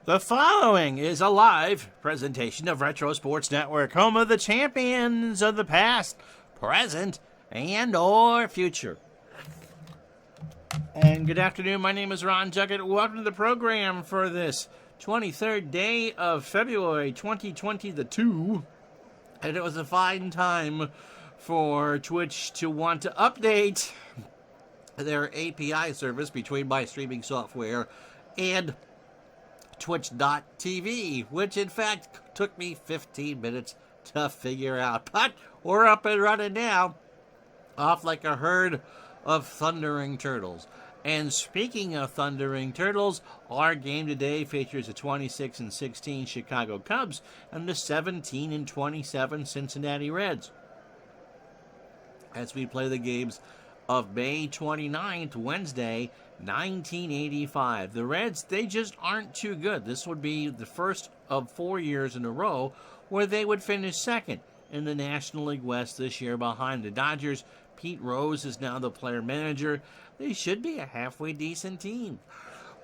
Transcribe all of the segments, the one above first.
The following is a live presentation of Retro Sports Network, home of the champions of the past, present, and or future. And good afternoon, my name is Ron Juggett. Welcome to the program for this 23rd day of February 2020, the 2. And it was a fine time for Twitch to want to update their API service between my streaming software and Twitch.tv, which in fact took me 15 minutes to figure out. But we're up and running now, off like a herd of thundering turtles. And speaking of thundering turtles, our game today features the 26-16 Chicago Cubs and the 17-27 Cincinnati Reds, as we play the games of May 29th, Wednesday, 1985. The Reds, they just aren't too good. This would be the first of 4 years in a row where they would finish second in the National League West this year behind the Dodgers. Pete Rose is now the player manager. They should be a halfway decent team.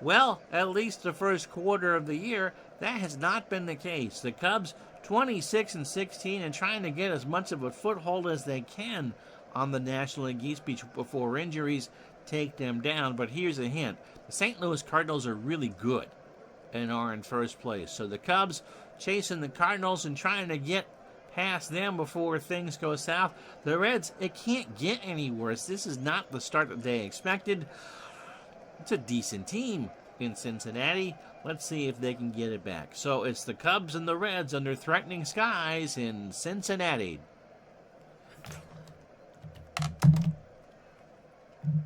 Well, at least the first quarter of the year, that has not been the case. The Cubs, 26-16, and trying to get as much of a foothold as they can on the National League East before injuries take them down. But here's a hint. The St. Louis Cardinals are really good and are in first place. So the Cubs chasing the Cardinals and trying to get past them before things go south. The Reds, it can't get any worse. This is not the start that they expected. It's a decent team in Cincinnati. Let's see if they can get it back. So it's the Cubs and the Reds under threatening skies in Cincinnati,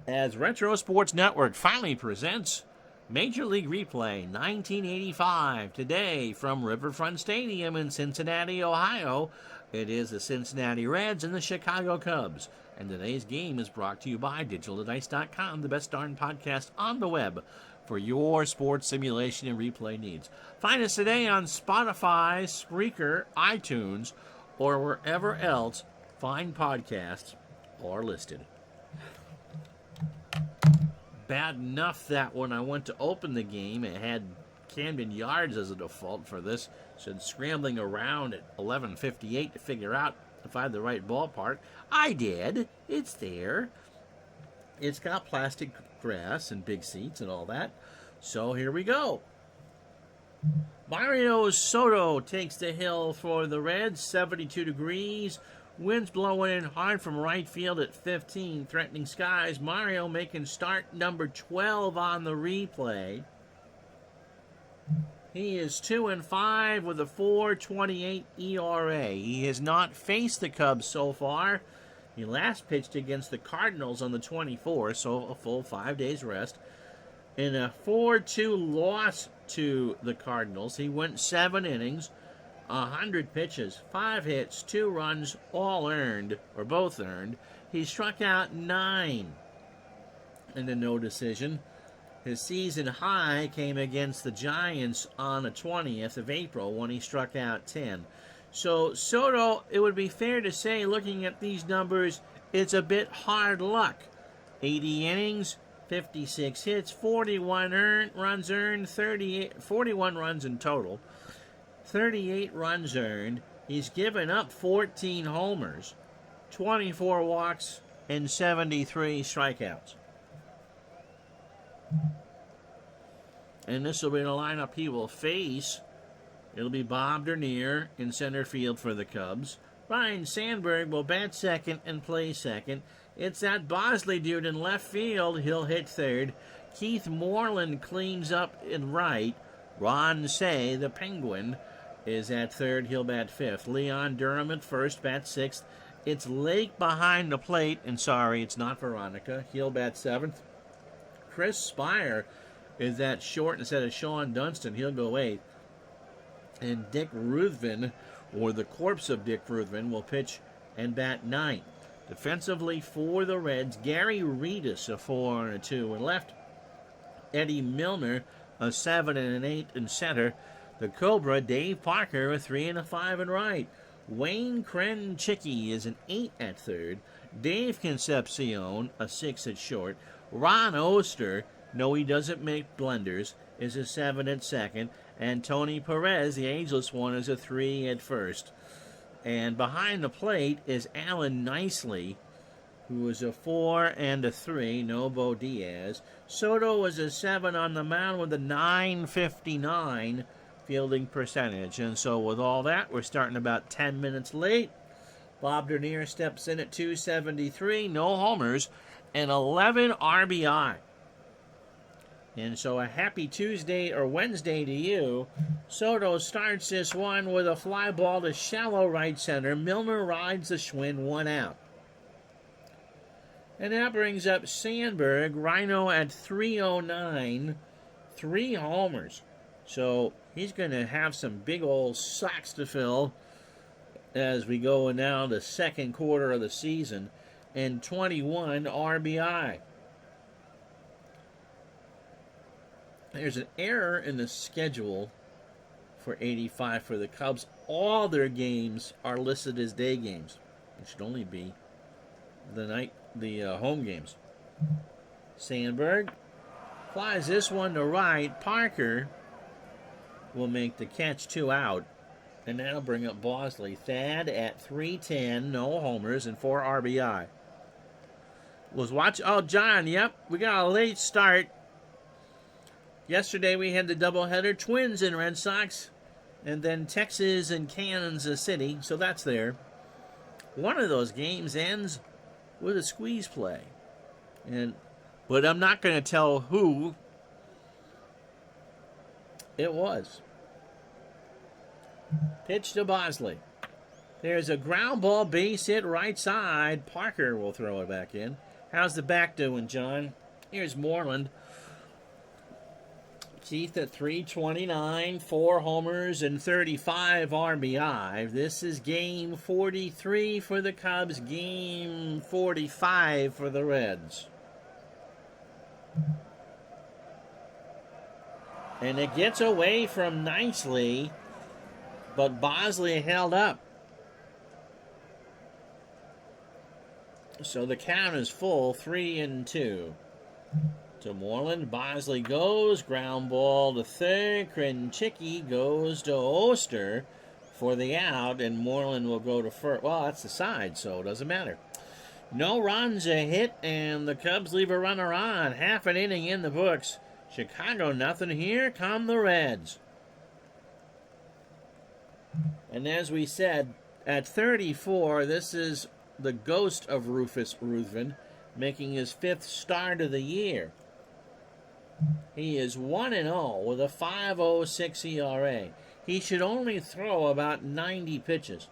as Retro Sports Network finally presents Major League Replay 1985. Today from Riverfront Stadium in Cincinnati, Ohio, it is the Cincinnati Reds and the Chicago Cubs. And today's game is brought to you by DigitalDice.com, the best darn podcast on the web for your sports simulation and replay needs. Find us today on Spotify, Spreaker, iTunes, or wherever else fine podcasts are listed. Bad enough that when I went to open the game, it had Camden Yards as a default for this. So scrambling around at 11:58 to figure out if I had the right ballpark. I did. It's there. It's got plastic grass and big seats and all that. So here we go. Mario Soto takes the hill for the Reds, 72 degrees. Winds blowing in hard from right field at 15, threatening skies. Mario making start number 12 on the replay. He is 2-5 with a 4.28 ERA. He has not faced the Cubs so far. He last pitched against the Cardinals on the 24th, so a full 5 days rest. In a 4-2 loss to the Cardinals, he went 7 innings. 100 pitches, 5 hits, 2 runs, all earned, or both earned. He struck out 9 in the no decision. His season high came against the Giants on the 20th of April when he struck out 10. So Soto, it would be fair to say, looking at these numbers, it's a bit hard luck. 80 innings, 56 hits, 41 runs earned, 41 runs in total. 38 runs earned. He's given up 14 homers, 24 walks, and 73 strikeouts. And this will be the lineup he will face. It'll be Bob Dernier in center field for the Cubs. Ryan Sandberg will bat second and play second. It's that Bosley dude in left field. He'll hit third. Keith Moreland cleans up in right. Ron Say, the Penguin, is at third. He'll bat fifth. Leon Durham at first, bat sixth. It's Lake behind the plate, and sorry, it's not Veronica. He'll bat seventh. Chris Spire is at short instead of Sean Dunston. He'll go eighth. And Dick Ruthven, or the corpse of Dick Ruthven, will pitch and bat ninth. Defensively for the Reds, Gary Reedus, a 4 and a 2 in left. Eddie Milner, a 7 and an 8 in center. The Cobra, Dave Parker, a 3 and a 5 in right. Wayne Krenchicki is an 8 at third. Dave Concepcion, a 6 at short. Ron Oster, no, he doesn't make blunders. is a 7 at second. And Tony Perez, the ageless one, is a 3 at first. And behind the plate is Alan Nicely, who is a 4 and a 3, no Bo Diaz. Soto was a 7 on the mound with a .959 fielding percentage. And so with all that, we're starting about 10 minutes late. Bob Dernier steps in at .273, no homers, and 11 RBI. And so a happy Tuesday or Wednesday to you. Soto starts this one with a fly ball to shallow right center. Milner rides the Schwinn, 1 out. And that brings up Sandberg, Rhino at .309, 3 homers. So he's going to have some big old socks to fill as we go now the second quarter of the season, and 21 RBI. There's an error in the schedule for 85 for the Cubs. All their games are listed as day games. It should only be the home games. Sandberg flies this one to right. Parker will make the catch, 2 out. And that'll bring up Bosley. Thad at .310, no homers, and 4 RBI. Oh, John, yep, we got a late start. Yesterday we had the doubleheader, Twins and Red Sox, and then Texas and Kansas City, so that's there. One of those games ends with a squeeze play. But I'm not going to tell who it was. Pitch to Bosley. There's a ground ball, base hit right side. Parker will throw it back in. How's the back doing, John? Here's Moreland. Keith at .329, 4 homers and 35 RBI. This is game 43 for the Cubs, game 45 for the Reds. And it gets away from Nicely, but Bosley held up. So the count is full, 3-2. To Moreland, Bosley goes, ground ball to third. Krenchicki goes to Oster for the out, and Moreland will go to first. Well, that's the side, so it doesn't matter. No runs, a hit, and the Cubs leave a runner on. Half an inning in the books. Chicago, nothing. Here come the Reds. And as we said, at 34, this is the ghost of Rufus Ruthen, making his 5th start of the year. He is 1-0 with a 5.06 ERA. He should only throw about 90 pitches.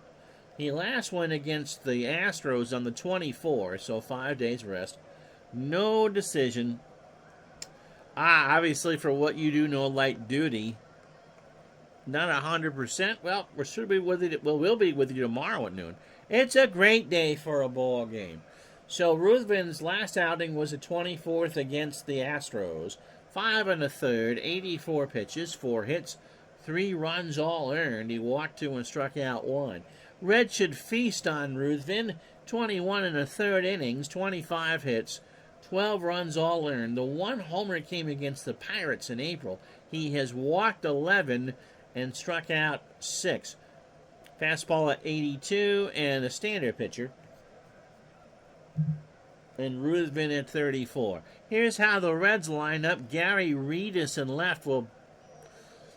He last went against the Astros on the 24th, so 5 days rest. No decision. Obviously, for what you do, no light duty. Not 100%. Well, we'll be with you tomorrow at noon. It's a great day for a ball game. So Ruthven's last outing was the 24th against the Astros. 5 1/3, 84 pitches, 4 hits, 3 runs all earned. He walked 2 and struck out 1. Red should feast on Ruthven. 21 1/3 innings, 25 hits, 12 runs all earned. The 1 homer came against the Pirates in April. He has walked 11 and struck out 6. Fastball at 82 and a standard pitcher. And Ruthven at 34. Here's how the Reds line up. Gary Reedus in left will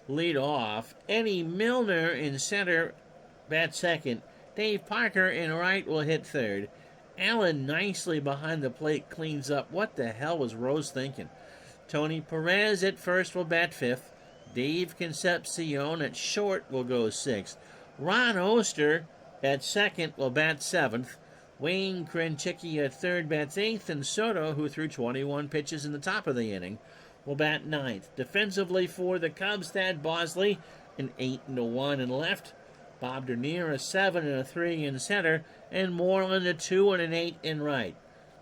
lead off. Eddie Milner in center, bat second. Dave Parker in right will hit third. Allen Nicely behind the plate cleans up. What the hell was Rose thinking? Tony Perez at first will bat 5th. Dave Concepcion at short will go 6th. Ron Oster at second will bat 7th. Wayne Krenchicki at third bats 8th, and Soto, who threw 21 pitches in the top of the inning, will bat 9th. Defensively for the Cubs, Thad Bosley, an 8-1 in left. Bob Dernier, a 7-3 in center, and Moreland, a 2-8 in right.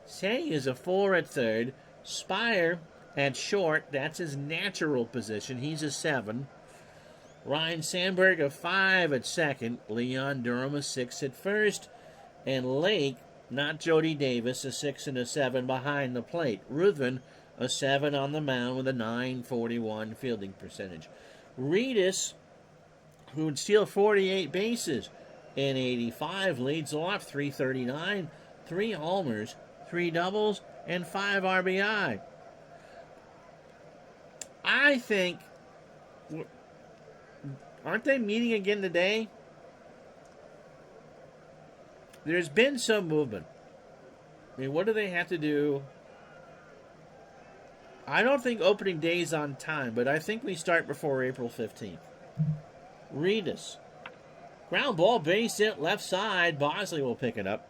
Say is a 4 at third. Spire at short, that's his natural position. He's a 7. Ryan Sandberg, a 5 at second. Leon Durham, a 6 at first. And Lake, not Jody Davis, a 6 and a 7 behind the plate. Ruthven, a 7 on the mound with a .941 fielding percentage. Rufus, who would steal 48 bases in 85, leads off 339, 3 homers, 3 doubles, and 5 RBI. I think, aren't they meeting again today? There's been some movement. I mean, what do they have to do? I don't think opening day is on time, but I think we start before April 15th. Rufus. Ground ball, base hit left side. Bosley will pick it up.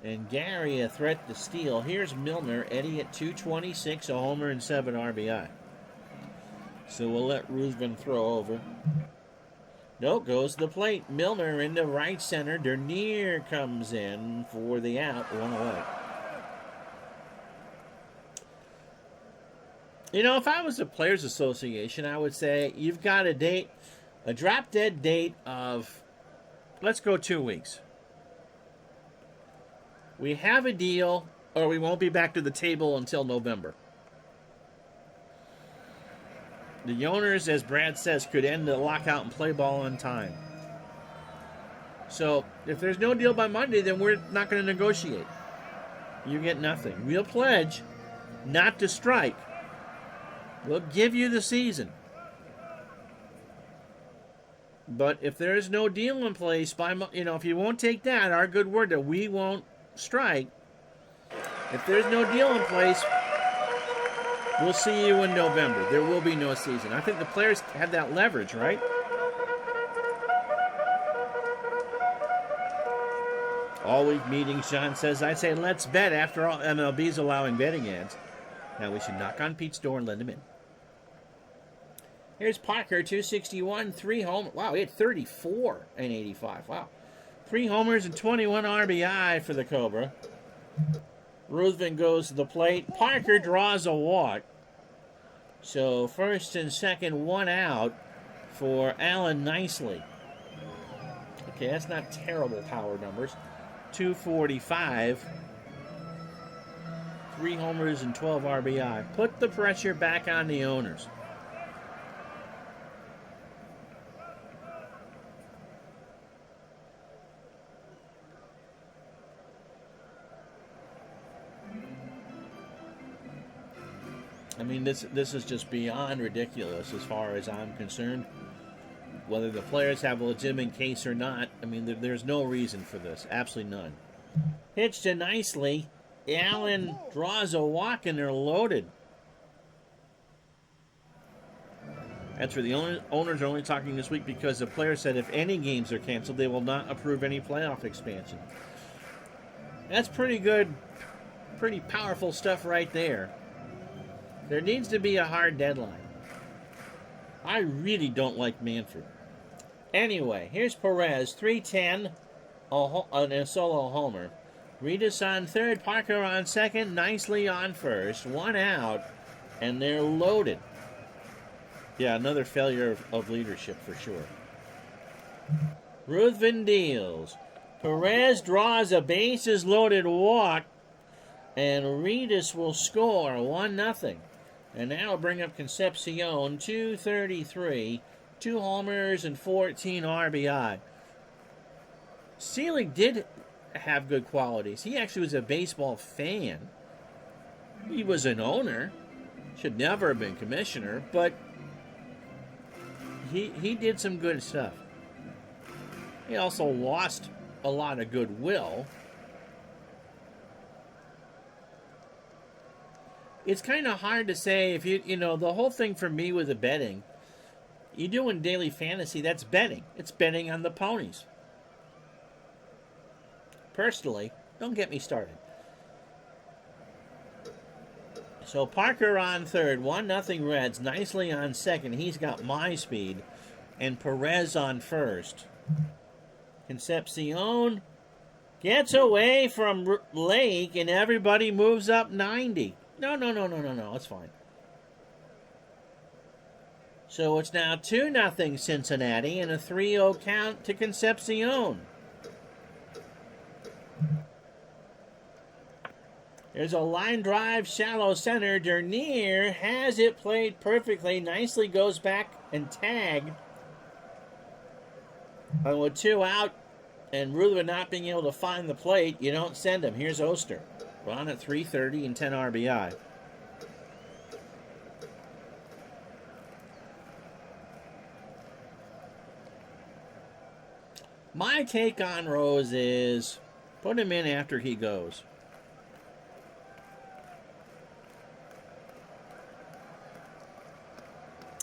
And Gary, a threat to steal. Here's Milner. Eddie at 226, a homer and 7 RBI. So we'll let Ruthen throw over. No, goes to the plate. Milner into right center. Dernier comes in for the out. 1 away. You know, if I was a Players Association, I would say you've got a date, a drop-dead date of, let's go 2 weeks. We have a deal, or we won't be back to the table until November. The owners, as Brad says, could end the lockout and play ball on time. So, if there's no deal by Monday, then we're not going to negotiate. You get nothing. We'll pledge not to strike. We'll give you the season. But if there is no deal in place, if you won't take that, our good word that we won't strike, if there's no deal in place, we'll see you in November. There will be no season. I think the players have that leverage, right? All week meetings, John says. I say let's bet. After all, MLB's allowing betting ads. Now we should knock on Pete's door and let him in. Here's Parker, 261, 3 homers. Wow, he had 34 in 85. Wow. 3 homers and 21 RBI for the Cobra. Ruthen goes to the plate. Parker draws a walk. So first and second, 1 out for Allen Nicely. Okay, that's not terrible power numbers. 245. 3 homers and 12 RBI. Put the pressure back on the owners. I mean, this is just beyond ridiculous as far as I'm concerned. Whether the players have a legitimate case or not, I mean, there's no reason for this. Absolutely none. Pitched to Nicely. Allen draws a walk, and they're loaded. That's where the owners are only talking this week because the players said if any games are canceled, they will not approve any playoff expansion. That's pretty good, pretty powerful stuff right there. There needs to be a hard deadline. I really don't like Manfred. Anyway, here's Perez, 310, a solo homer. Rufus on third, Parker on second, Nicely on first. 1 out, and they're loaded. Yeah, another failure of leadership for sure. Ruthen deals. Perez draws a bases-loaded walk, and Rufus will score 1-0. And now bring up Concepcion, 233, 2 homers and 14 RBI. Selig did have good qualities. He actually was a baseball fan. He was an owner. Should never have been commissioner, but he did some good stuff. He also lost a lot of goodwill. It's kind of hard to say if the whole thing for me with the betting, you doing daily fantasy, that's betting. It's betting on the ponies. Personally, don't get me started. So Parker on third, 1-0 Reds, Nicely on second. He's got my speed. And Perez on first. Concepcion gets away from Lake, and everybody moves up 90. No, it's fine. So it's now 2-0 Cincinnati and a 3-0 count to Concepcion. There's a line drive, shallow center. Dernier has it played perfectly. Nicely goes back and tagged. And with 2 out and Ruthen not being able to find the plate, you don't send him. Here's Oster. Ron at 330 and 10 RBI. My take on Rose is put him in after he goes.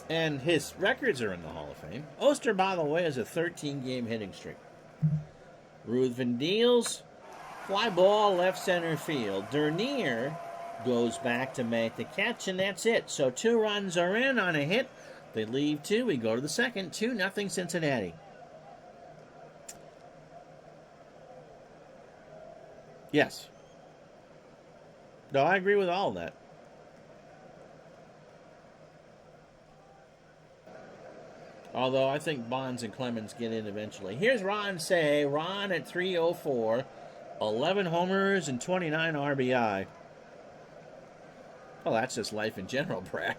And his records are in the Hall of Fame. Oster, by the way, has a 13-game hitting streak. Ruthen deals. Fly ball left center field. Dernier goes back to make the catch, and that's it. So 2 runs are in on a hit. They leave 2. We go to the second. 2-0 Cincinnati. Yes. No, I agree with all of that. Although I think Bonds and Clemens get in eventually. Here's Ron Say. Ron at 304. 11 homers and 29 RBI. Well, that's just life in general, Brad.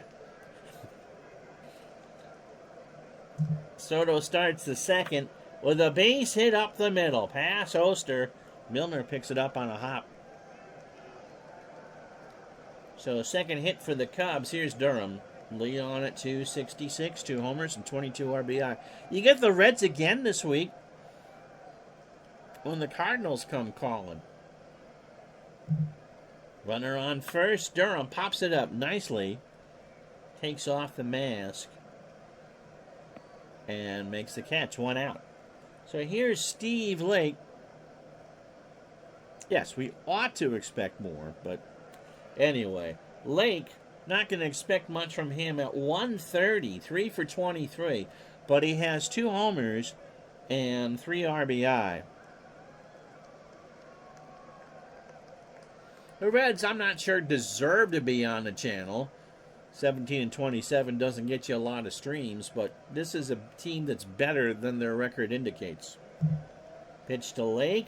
Soto starts the second with a base hit up the middle. Pass Oster. Milner picks it up on a hop. So second hit for the Cubs. Here's Durham. Lead on at 266, 2 homers and 22 RBI. You get the Reds again this week when the Cardinals come calling. Runner on first. Durham pops it up nicely. Takes off the mask. And makes the catch. 1 out. So here's Steve Lake. Yes, we ought to expect more, but anyway, Lake, not going to expect much from him at 130, 3 for 23, but he has 2 homers and 3 RBI. The Reds, I'm not sure, deserve to be on the channel. 17 and 27 doesn't get you a lot of streams, but this is a team that's better than their record indicates. Pitch to Lake.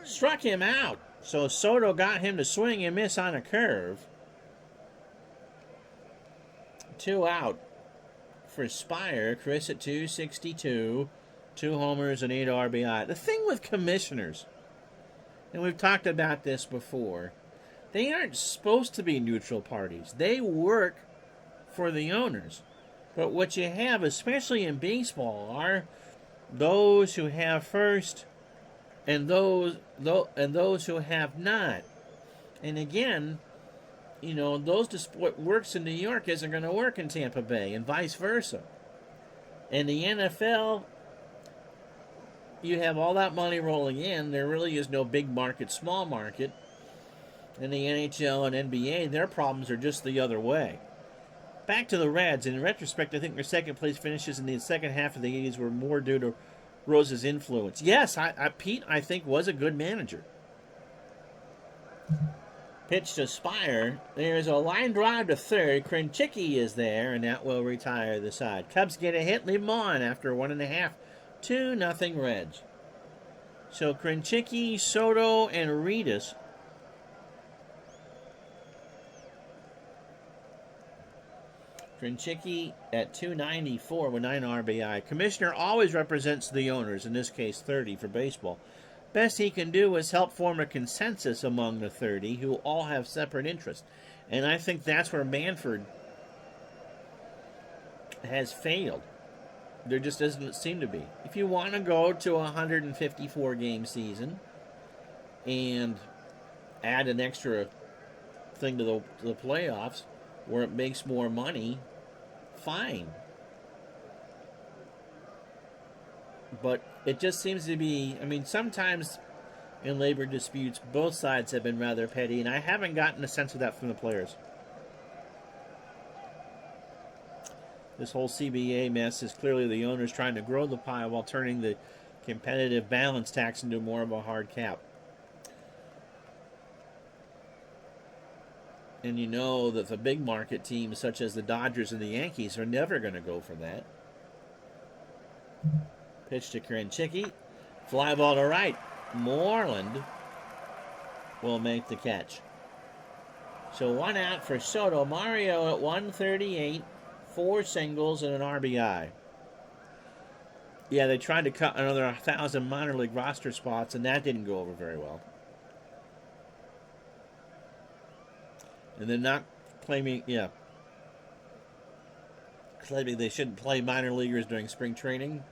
Struck him out. So Soto got him to swing and miss on a curve. 2 out for Spire. Chris at 262. 2 homers and 8 RBI. The thing with commissioners, and we've talked about this before, they aren't supposed to be neutral parties. They work for the owners. But what you have, especially in baseball, are those who have first and those who have not. And again, you know, what works in New York isn't going to work in Tampa Bay, and vice versa. In the NFL, you have all that money rolling in. There really is no big market, small market. In the NHL and NBA, their problems are just the other way. Back to the Reds. In retrospect, I think their second place finishes in the second half of the 80s were more due to Rose's influence. Yes, Pete, I think, was a good manager. Pitch to Spire. There's a line drive to third. Krenchicki is there, and that will retire the side. Cubs get a hit, leave them on after 1.5. 2-0 Reds. So Krenchicki, Soto, and Reedus. Krenchicki at 294 with 9 RBI. Commissioner always represents the owners, in this case 30 for baseball. Best he can do is help form a consensus among the 30 who all have separate interests. And I think that's where Manfred has failed. There just doesn't seem to be. If you want to go to a 154-game season and add an extra thing to the playoffs where it makes more money, fine. But it just seems to be, I mean, sometimes in labor disputes, both sides have been rather petty, and I haven't gotten a sense of that from the players. This whole CBA mess is clearly the owners trying to grow the pie while turning the competitive balance tax into more of a hard cap. And you know that the big market teams such as the Dodgers and the Yankees are never going to go for that. Pitch to Krenchicki. Fly ball to right. Moreland will make the catch. So 1 out for Soto. Mario at 138, 4 singles and an RBI. Yeah, they tried to cut another 1,000 minor league roster spots, and that didn't go over very well. And they're not claiming, claiming they shouldn't play minor leaguers during spring training.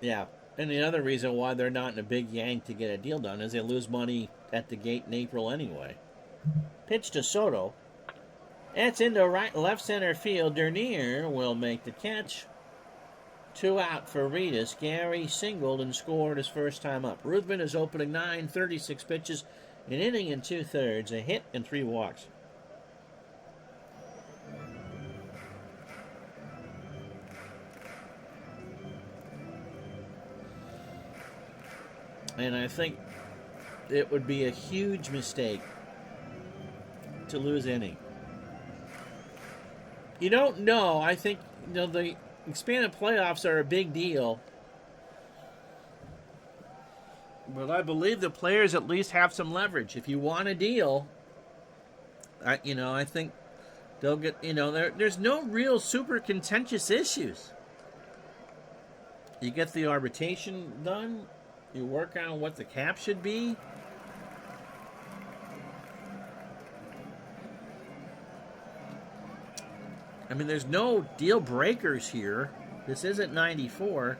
Yeah, and the other reason why they're not in a big yank to get a deal done is they lose money at the gate in April anyway. Pitch to Soto. That's into left center field. Dernier will make the catch. 2 out for Rufus. Gary singled and scored his first time up. Ruthen is opening 9, 36 pitches, an inning and 2/3, a hit and 3 walks. And I think it would be a huge mistake to lose any. You don't know. I think the expanded playoffs are a big deal. But I believe the players at least have some leverage. If you want a deal, I think they'll get, there's no real super contentious issues. You get the arbitration done. You work on what the cap should be. I mean, there's no deal breakers here. This isn't 94.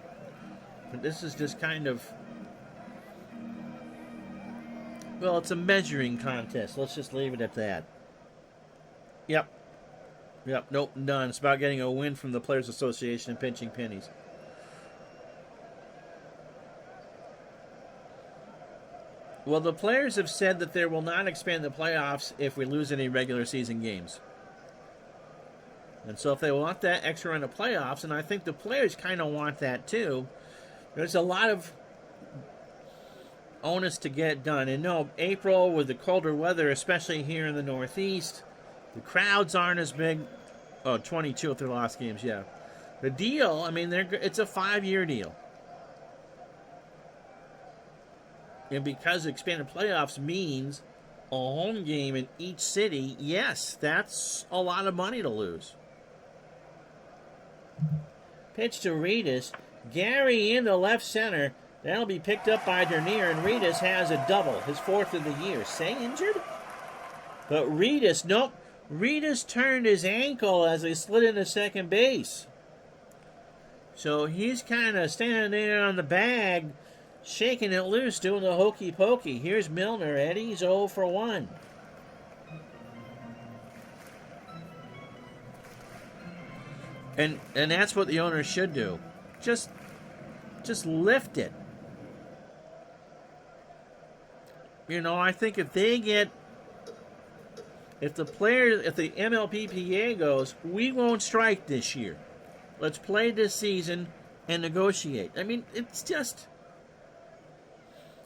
But this is just kind of... Well, it's a measuring contest. Let's just leave it at that. Yep. Nope, none. It's about getting a win from the Players Association and pinching pennies. Well, the players have said that they will not expand the playoffs if we lose any regular season games. And so if they want that extra run of playoffs, and I think the players kind of want that too, there's a lot of onus to get it done. And no, April with the colder weather, especially here in the Northeast, the crowds aren't as big. Oh, 22 if they lost games, yeah. The deal, I mean, it's a 5-year deal. And because expanded playoffs means a home game in each city, yes, that's a lot of money to lose. Pitch to Rufus. Gary into left center. That'll be picked up by Dernier, and Rufus has a double, his 4th of the year. Say injured? But Rufus turned his ankle as he slid into second base. So he's kind of standing there on the bag, shaking it loose, doing the hokey pokey. Here's Milner. Eddie's 0 for 1. And that's what the owners should do. Just lift it. I think if the MLBPA goes, we won't strike this year. Let's play this season and negotiate. I mean, it's just...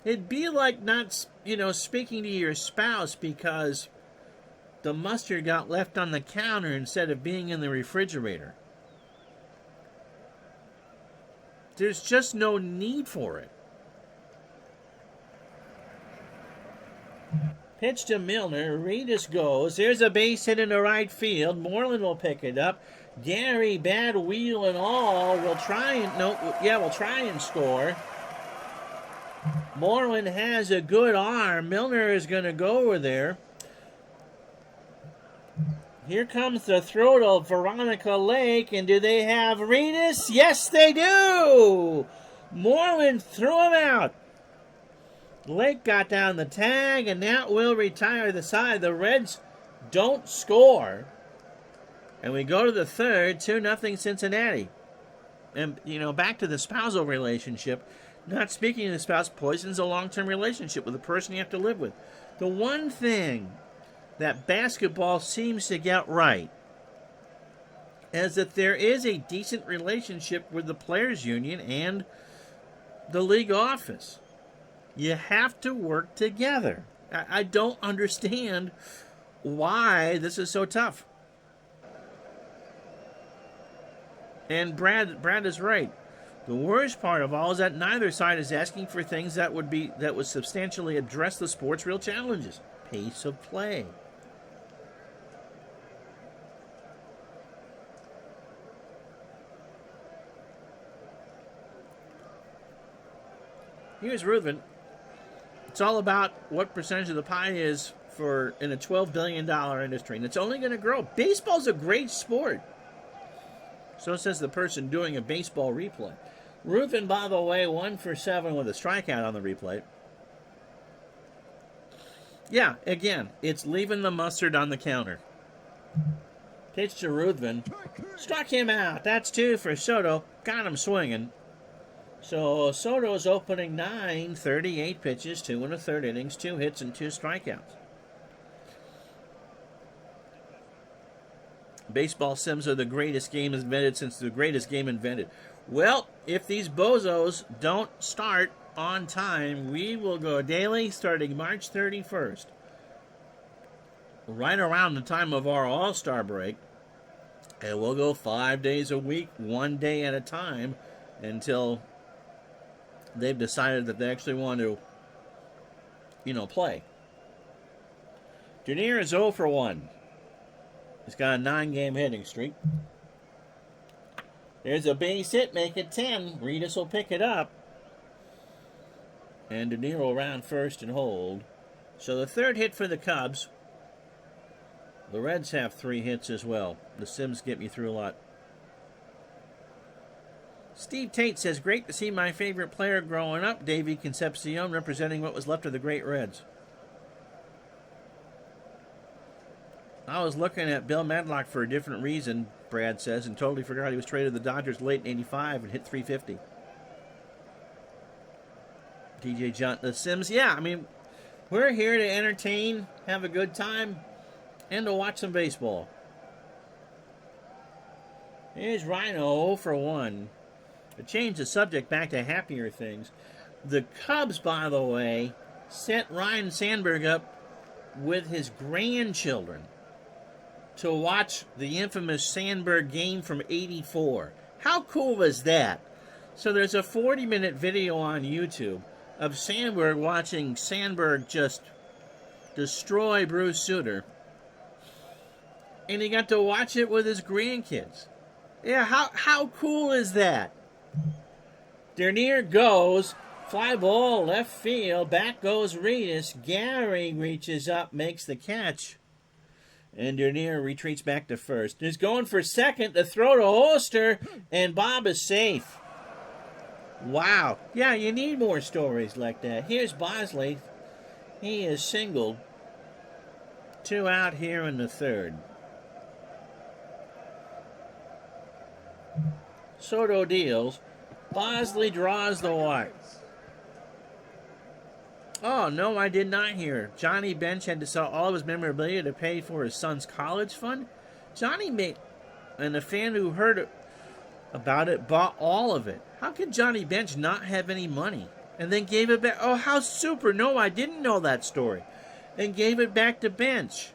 It'd be like not, speaking to your spouse because the mustard got left on the counter instead of being in the refrigerator. There's just no need for it. Pitch to Milner. Rufus goes. There's a base hit into right field. Moreland will pick it up. Gary, bad wheel and all, will try and score. Moreland has a good arm. Milner is going to go over there. Here comes the throw to Veronica Lake, and do they have Rufus? Yes, they do! Moreland threw him out. Lake got down the tag, and that will retire the side. The Reds don't score. And we go to the third, 2-0 Cincinnati. And, back to the spousal relationship. Not speaking to the spouse poisons a long-term relationship with the person you have to live with. The one thing that basketball seems to get right is that there is a decent relationship with the players' union and the league office. You have to work together. I don't understand why this is so tough. And Brad is right. The worst part of all is that neither side is asking for things that would substantially address the sport's real challenges. Pace of play. Here's Ruthen. It's all about what percentage of the pie is in a $12 billion industry, and it's only going to grow. Baseball's a great sport. So says the person doing a baseball replay. Ruthen, by the way, 1 for 7 with a strikeout on the replay. Yeah, again, it's leaving the mustard on the counter. Pitch to Ruthen. Struck him out. That's 2 for Soto. Got him swinging. So Soto's opening 9, 38 pitches, 2 1/3 innings, 2 hits, and 2 strikeouts. Baseball sims are the greatest game invented since the greatest game invented. Well, if these bozos don't start on time, we will go daily starting March 31st. Right around the time of our All-Star break. And we'll go 5 days a week, 1 day at a time, until they've decided that they actually want to, play. Dernier is 0 for 1. He's got a 9-game hitting streak. There's a base hit, make it 10. Reedus will pick it up. And Dernier will round first and hold. So the third hit for the Cubs. The Reds have 3 hits as well. The Sims get me through a lot. Steve Tate says, great to see my favorite player growing up, Davey Concepcion, representing what was left of the great Reds. I was looking at Bill Madlock for a different reason, Brad says, and totally forgot he was traded to the Dodgers late in 85 and hit 350. DJ John, the Sims, yeah, we're here to entertain, have a good time, and to watch some baseball. Here's Rhino 0 for 1. To change the subject back to happier things, the Cubs, by the way, set Ryan Sandberg up with his grandchildren to watch the infamous Sandberg game from '84. How cool was that? So there's a 40-minute video on YouTube of Sandberg watching Sandberg just destroy Bruce Sutter. And he got to watch it with his grandkids. Yeah, how cool is that? Dernier goes, fly ball, left field, back goes Reedus. Gary reaches up, makes the catch. And Dernier retreats back to first. He's going for second, the throw to Holster, and Bob is safe. Wow. Yeah, you need more stories like that. Here's Bosley. He is singled. 2 out here in the third. Soto deals. Bosley draws the walk. Oh, no, I did not hear. Johnny Bench had to sell all of his memorabilia to pay for his son's college fund. And the fan who heard about it bought all of it. How could Johnny Bench not have any money? And then gave it back. Oh, how super. No, I didn't know that story. And gave it back to Bench.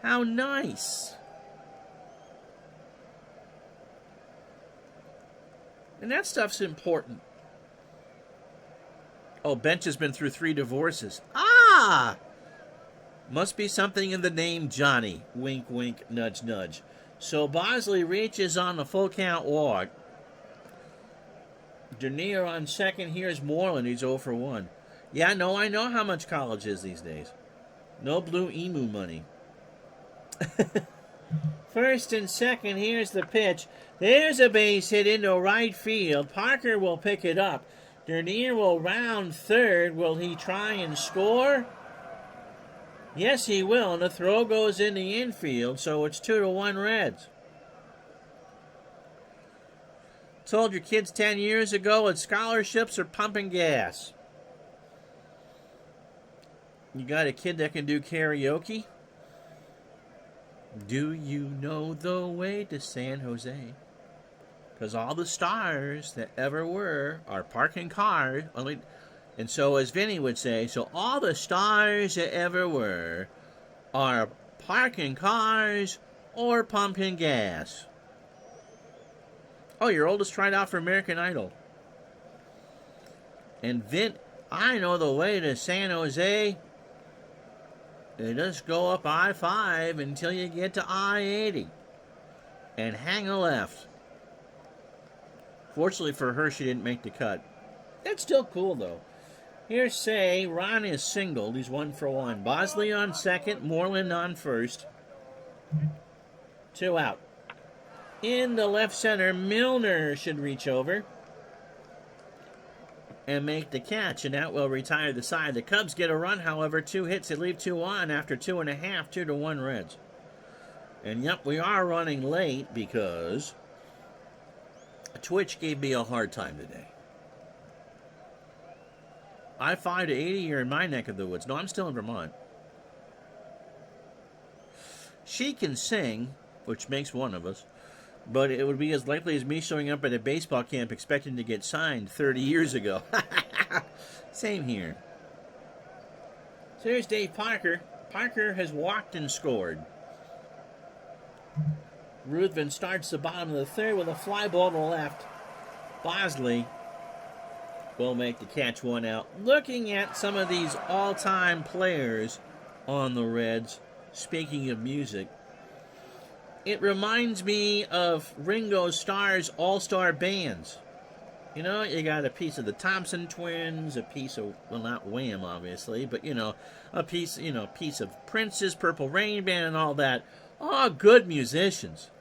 How nice. And that stuff's important. Oh, Bench has been through 3 divorces. Ah! Must be something in the name Johnny. Wink, wink, nudge, nudge. So Bosley reaches on the full count walk. Dernier on second. Here's Moreland. He's 0 for 1. Yeah, no, I know how much college is these days. No blue emu money. First and second. Here's the pitch. There's a base hit into right field. Parker will pick it up. Dernier will round third. Will he try and score? Yes, he will. And the throw goes in the infield, so it's 2-1 Reds. Told your kids 10 years ago that scholarships are pumping gas. You got a kid that can do karaoke? Do you know the way to San Jose? Because all the stars that ever were are parking cars. And so, as Vinny would say, so all the stars that ever were are parking cars or pumping gas. Oh, your oldest tried out for American Idol. And Vint, I know the way to San Jose. You just go up I-5 until you get to I-80. And hang a left. Fortunately for her, she didn't make the cut. That's still cool, though. Here's Say. Ron is singled. He's 1 for 1. Bosley on second. Moreland on first. 2 out. In the left center, Milner should reach over and make the catch, and that will retire the side. The Cubs get a run, however. 2 hits. They leave 2 on after 2.5. 2-1 Reds. And yep, we are running late because Twitch gave me a hard time today. I-5 to 80, you're in my neck of the woods. No, I'm still in Vermont. She can sing, which makes one of us, but it would be as likely as me showing up at a baseball camp expecting to get signed 30 years ago. Same here. So here's Dave Parker. Parker has walked and scored. Ruthven starts the bottom of the third with a fly ball to the left. Bosley will make the catch, 1 out. Looking at some of these all-time players on the Reds, speaking of music, it reminds me of Ringo Starr's all-star bands. You know, you got a piece of the Thompson Twins, a piece of, well, not Wham, obviously, but, you know, a piece of Prince's Purple Rain Band and all that. All good musicians.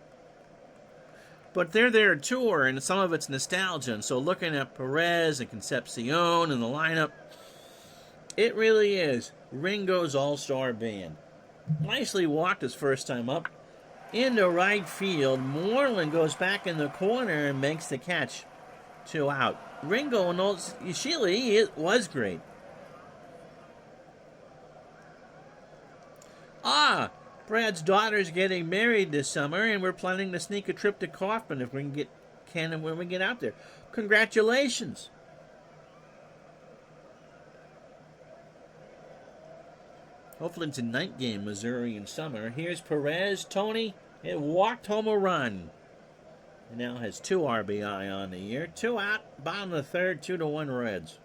But they're there to tour, and some of it's nostalgia. And so looking at Perez and Concepcion and the lineup, it really is Ringo's all-star band. Nicely walked his first time up. Into right field, Moreland goes back in the corner and makes the catch. 2 out. Ringo and old Sheely, it was great. Brad's daughter's getting married this summer, and we're planning to sneak a trip to Kaufman if we can when we get out there. Congratulations. Hopefully it's a night game, Missouri in summer. Here's Perez. Tony, it walked home a run. And now has 2 RBI on the year. 2 out, bottom of the third, 2-1 Reds.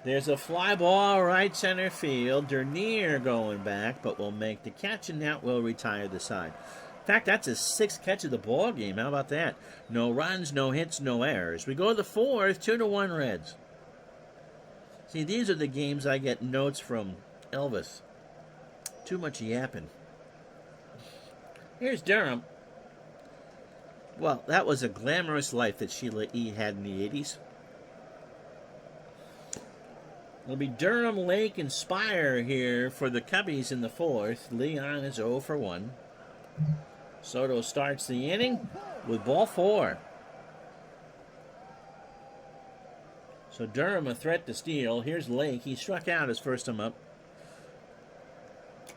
There's a fly ball right center field. Dernier going back, but will make the catch, and that will retire the side. In fact, that's his 6th catch of the ball game. How about that? No runs, no hits, no errors. We go to the 4th, 2-1 Reds. See, these are the games I get notes from Elvis. Too much yapping. Here's Durham. Well, that was a glamorous life that Sheila E. had in the 80s. It'll be Durham, Lake, and Spire here for the Cubbies in the 4th. Leon is 0 for 1. Soto starts the inning with ball 4. So Durham a threat to steal. Here's Lake. He struck out his first time up.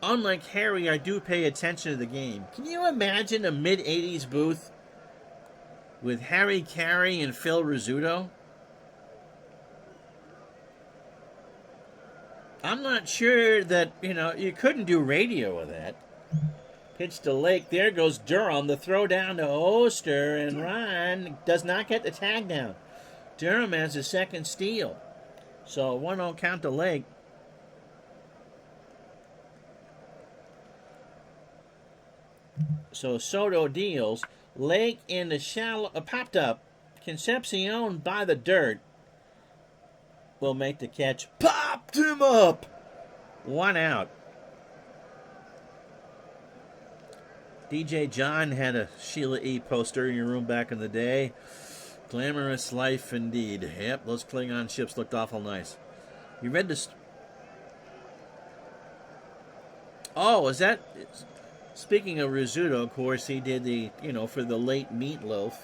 Unlike Harry, I do pay attention to the game. Can you imagine a mid-80s booth with Harry Carey and Phil Rizzuto? I'm not sure that, you couldn't do radio with that. Pitch to Lake. There goes Durham. The throw down to Oster, and Ron does not get the tag down. Durham has his 2nd steal. So 1-0 count to Lake. So Soto deals. Lake in the shallow, popped up. Concepcion by the dirt will make the catch. Popped him up. 1 out. DJ John had a Sheila E. poster in your room back in the day. Glamorous life indeed. Yep, those Klingon ships looked awful nice. You read this? Oh, is that... Speaking of Rizzuto, of course, he did the, for the late Meatloaf,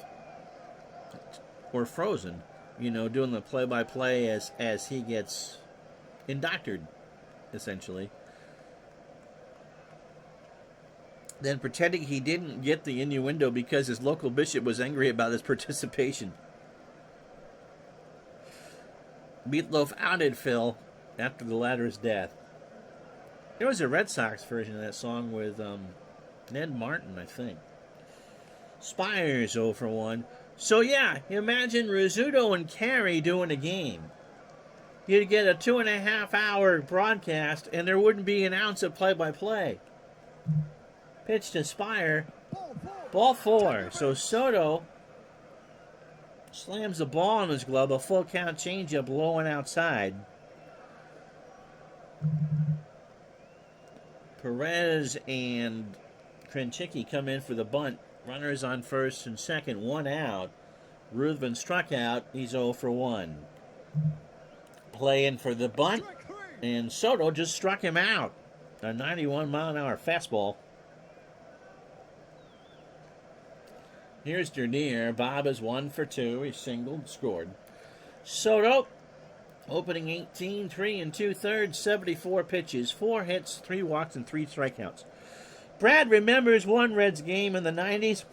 or Frozen, doing the play-by-play as he gets indoctored, essentially. Then pretending he didn't get the innuendo because his local bishop was angry about his participation. Meatloaf outed Phil after the latter's death. There was a Red Sox version of that song with Ned Martin, I think. Spires 0 for 1. So yeah, imagine Rizzuto and Carey doing a game. You'd get a 2.5-hour broadcast, and there wouldn't be an ounce of play-by-play. Pitch to Spire. Ball 4. So Soto slams the ball in his glove. A full count changeup low and outside. Perez and Krenchicki come in for the bunt. Runners on first and second. 1 out. Ruthen struck out. He's 0 for 1. Playing for the bunt. And Soto just struck him out. A 91-mile-an-hour fastball. Here's Dernier. Bob is 1 for 2. He singled, scored. Soto, opening 18, 3 2/3, 74 pitches, 4 hits, 3 walks, and 3 strikeouts. Brad remembers one Reds game in the 90s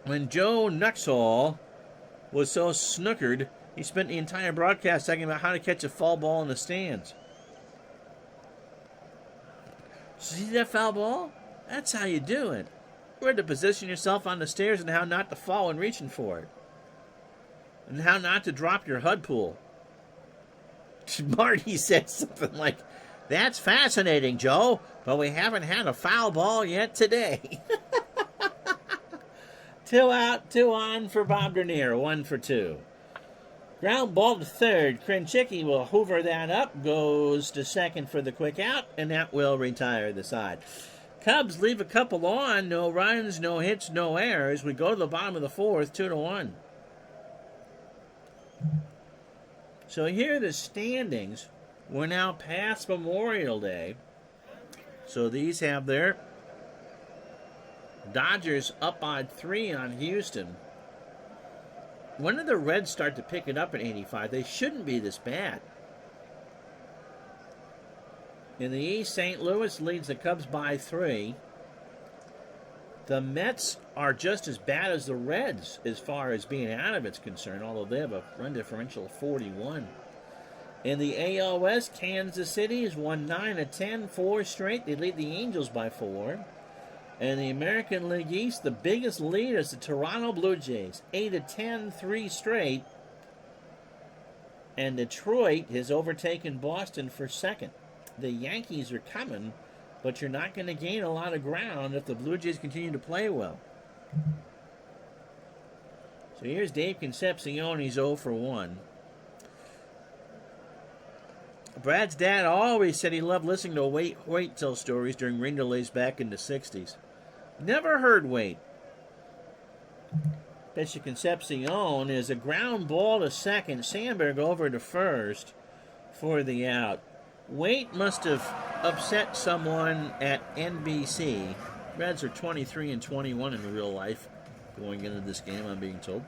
when Joe Nuxhall was so snookered he spent the entire broadcast talking about how to catch a foul ball in the stands. See that foul ball? That's how you do it. Where to position yourself on the stairs and how not to fall when reaching for it. And how not to drop your HUD pool. Marty said something like, "That's fascinating, Joe, but we haven't had a foul ball yet today." 2 out, 2 on for Bob Dernier, 1 for 2. Ground ball to third. Krenchicki will hoover that up, goes to second for the quick out, and that will retire the side. Cubs leave a couple on, no runs, no hits, no errors. We go to the bottom of the 4th, 2-1. So here are the standings. We're now past Memorial Day. So these have their Dodgers up by 3 on Houston. When did the Reds start to pick it up at 85? They shouldn't be this bad. In the East, St. Louis leads the Cubs by 3. The Mets are just as bad as the Reds as far as being out of it's concerned, although they have a run differential of 41. In the AL West, Kansas City has won 9 of 10, 4 straight. They lead the Angels by 4. In the American League East, the biggest lead is the Toronto Blue Jays, 8 of 10, 3 straight. And Detroit has overtaken Boston for second. The Yankees are coming, but you're not going to gain a lot of ground if the Blue Jays continue to play well. So here's Dave Concepcion. He's 0 for 1. Brad's dad always said he loved listening to Wait tell stories during rain delays back in the 60s. Never heard Wait. Pitch to Concepcion is a ground ball to second. Sandberg over to first for the out. Wait must have upset someone at NBC. Reds are 23 and 21 in real life going into this game, I'm being told.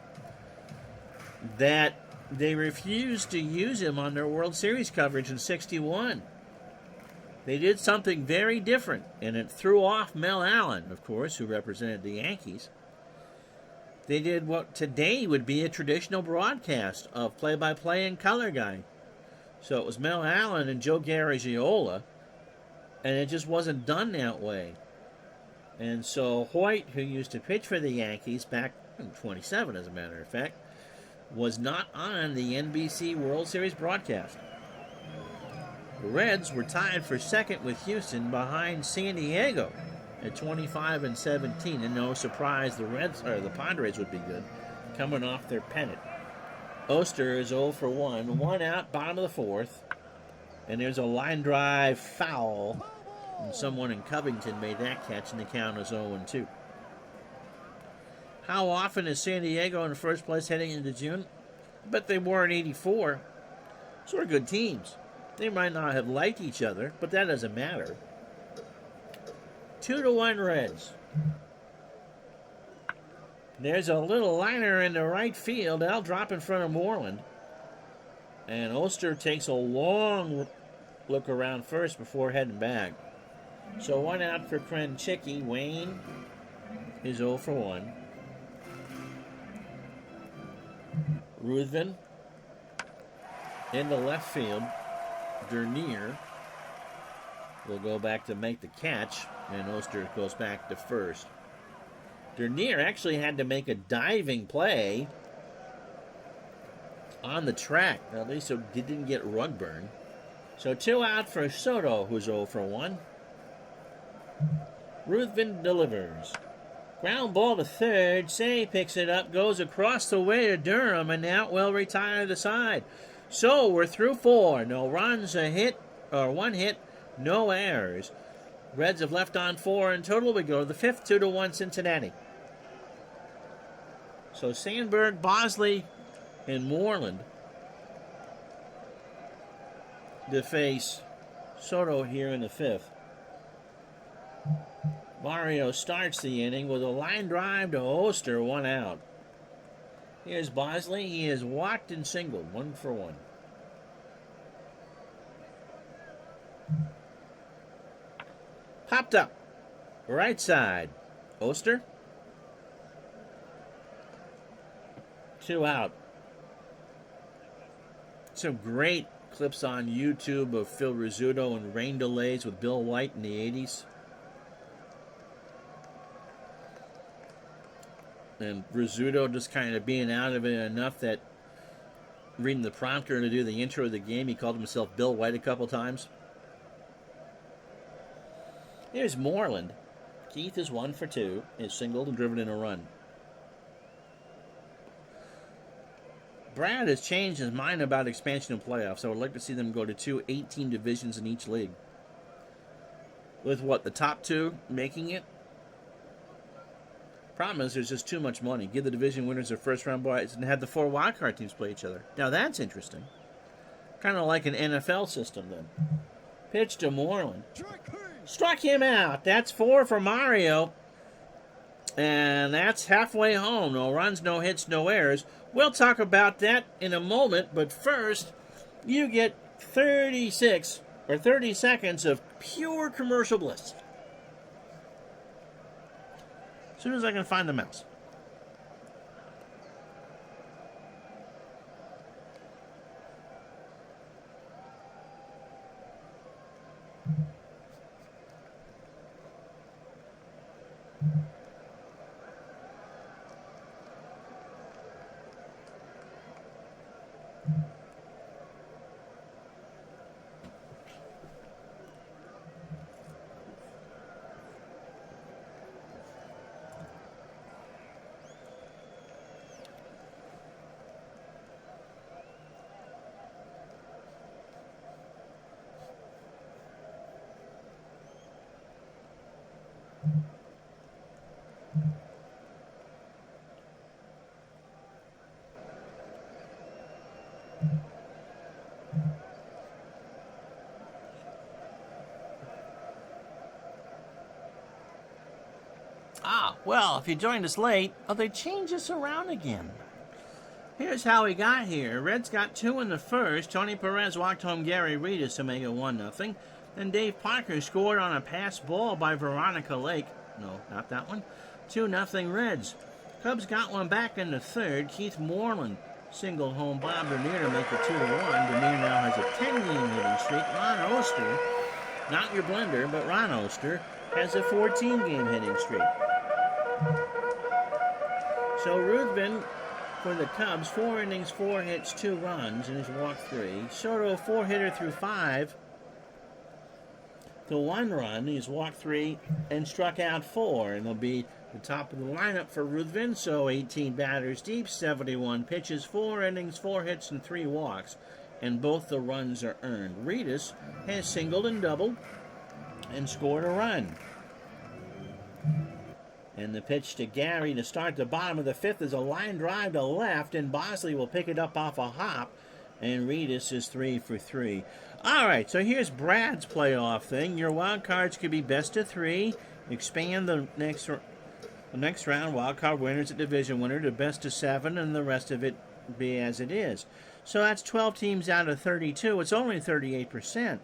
That they refused to use him on their World Series coverage in 61. They did something very different, and it threw off Mel Allen, of course, who represented the Yankees. They did what today would be a traditional broadcast of play-by-play and color guy. So it was Mel Allen and Joe Garagiola, and it just wasn't done that way. And so Hoyt, who used to pitch for the Yankees back in 27, as a matter of fact, was not on the NBC World Series broadcast. The Reds were tied for second with Houston behind San Diego at 25 and 17. And no surprise, the Padres would be good, coming off their pennant. Oster is 0 for 1. 1 out, bottom of the 4th. And there's a line drive foul. And someone in Covington made that catch, and the count is 0-2. How often is San Diego in the first place heading into June? I bet they were in 84. Sort of good teams. They might not have liked each other, but that doesn't matter. 2-1 Reds. There's a little liner in the right field. That'll drop in front of Moreland. And Oster takes a long look around first before heading back. So 1 out for Krenchicki. Wayne is 0 for 1. Ruthen into left field. Dernier will go back to make the catch, and Oster goes back to first. Dernier actually had to make a diving play on the track. At least he didn't get rug burn. So 2 out for Soto, who's 0 for 1. Ruthen delivers. Ground ball to third. Say picks it up, goes across the way to Durham, and now will retire to the side. So we're through 4. No runs, a hit, or 1 hit, no errors. Reds have left on 4 in total. We go to the 5th, 2-1 Cincinnati. So Sandberg, Bosley, and Moreland to face Soto here in the 5th. Mario starts the inning with a line drive to Oster, 1 out. Here's Bosley. He is walked and singled, 1 for 1. Popped up. Right side. Oster. 2 out. Some great clips on YouTube of Phil Rizzuto and rain delays with Bill White in the 80s. And Rizzuto just kind of being out of it enough that reading the prompter to do the intro of the game, he called himself Bill White a couple times. Here's Moreland. Keith is 1 for 2. Is singled and driven in a run. Brad has changed his mind about expansion and playoffs. I would like to see them go to 2 18 divisions in each league. With what, the top 2 making it? Problem is, there's just too much money. Give the division winners their first round buys and have the 4 wildcard teams play each other. Now that's interesting. Kind of like an NFL system then. Pitch to Moreland. Struck him out. That's 4 for Mario. And that's halfway home. No runs, no hits, no errors. We'll talk about that in a moment. But first, you get 36 or 30 seconds of pure commercial bliss. As soon as I can find the mouse. Well, if you joined us late, they changed us around again. Here's how we got here. Reds got 2 in the first. Tony Perez walked home Gary Reedus to make it 1-0. Then Dave Parker scored on a pass ball by Veronica Lake. No, not that one. 2-0 Reds. Cubs got one back in the third. Keith Moreland singled home Bob Dernier to make it 2-1. Dernier now has a 10-game hitting streak. Ron Oster, not your blender, but Ron Oster, has a 14-game hitting streak. So Ruthen for the Cubs, 4 innings, 4 hits, 2 runs, and he's walked 3. Soto, 4-hitter through 5 to 1 run. He's walked 3 and struck out 4, and he'll be the top of the lineup for Ruthen. So 18 batters deep, 71 pitches, 4 innings, 4 hits, and 3 walks, and both the runs are earned. Reedus has singled and doubled and scored a run. And the pitch to Gary to start the bottom of the 5th is a line drive to left, and Bosley will pick it up off a hop, and Reedus is 3 for 3. All right, so here's Brad's playoff thing. Your wild cards could be best of 3, expand the next round, wild card winners at division winner to best of 7, and the rest of it be as it is. So that's 12 teams out of 32. It's only 38%.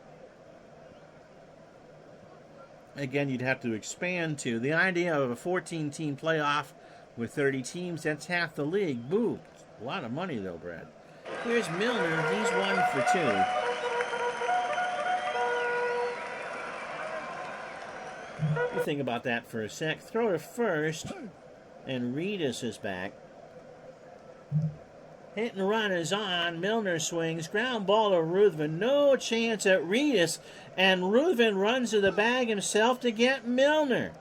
Again, you'd have to expand to the idea of a 14-team playoff with 30 teams. That's half the league. Boo. A lot of money, though, Brad. Here's Milner. He's 1 for 2. You think about that for a sec. Throw to first. And Rudis is back. Hit and run is on. Milner swings. Ground ball to Ruthen. No chance at Rudis. And Ruthen runs to the bag himself to get Milner.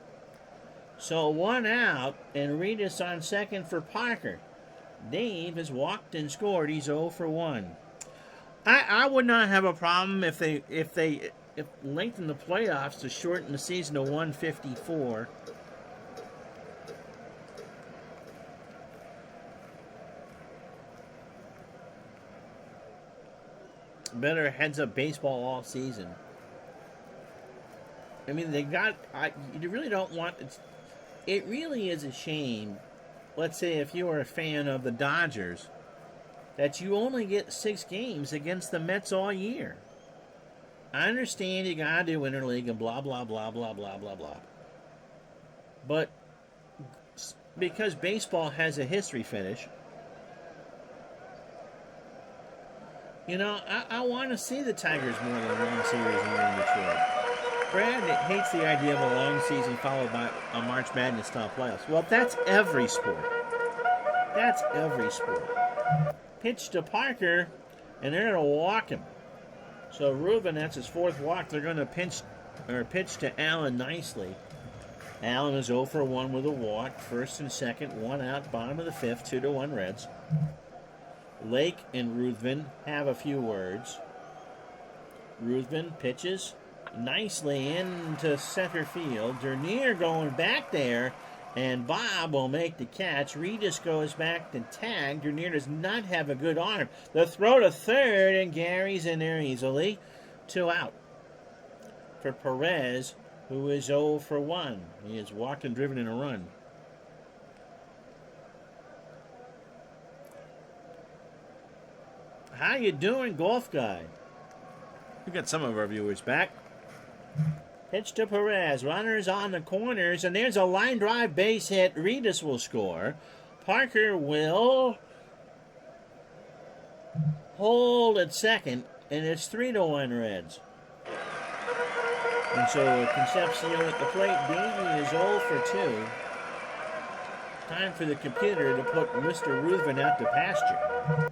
So 1 out, and Rudis on second for Parker. Dave has walked and scored. He's 0 for 1. I would not have a problem if they lengthened the playoffs to shorten the season to 154. Better heads-up baseball all season. I mean, you really don't want... It really is a shame, let's say if you are a fan of the Dodgers, that you only get 6 games against the Mets all year. I understand you gotta do interleague and blah, blah, blah, blah, blah, blah, blah. But because baseball has a history finish, you know, I want to see the Tigers more than one series in Detroit. Brad hates the idea of a long season followed by a March Madness-style playoffs. Well, that's every sport. That's every sport. Pitch to Parker, and they're going to walk him. So Reuben, that's his 4th walk. They're going to pitch to Allen nicely. Allen is 0 for 1 with a walk. First and second, 1 out, bottom of the 5th, 2-1 Reds. Lake and Ruthen have a few words. Ruthen pitches nicely into center field. Dernier going back there, and Bob will make the catch. Rudis goes back to tag. Dernier does not have a good arm. The throw to third, and Gary's in there easily. 2 out for Perez, who is 0 for 1. He has walked and driven in a run. How you doing, golf guy? We got some of our viewers back. Pitch to Perez. Runners on the corners, and there's a line drive base hit. Rudis will score. Parker will hold at second, and it's 3-1 Reds. And so Concepcion at the plate. Davey is 0 for 2. Time for the computer to put Mr. Ruthen out to pasture.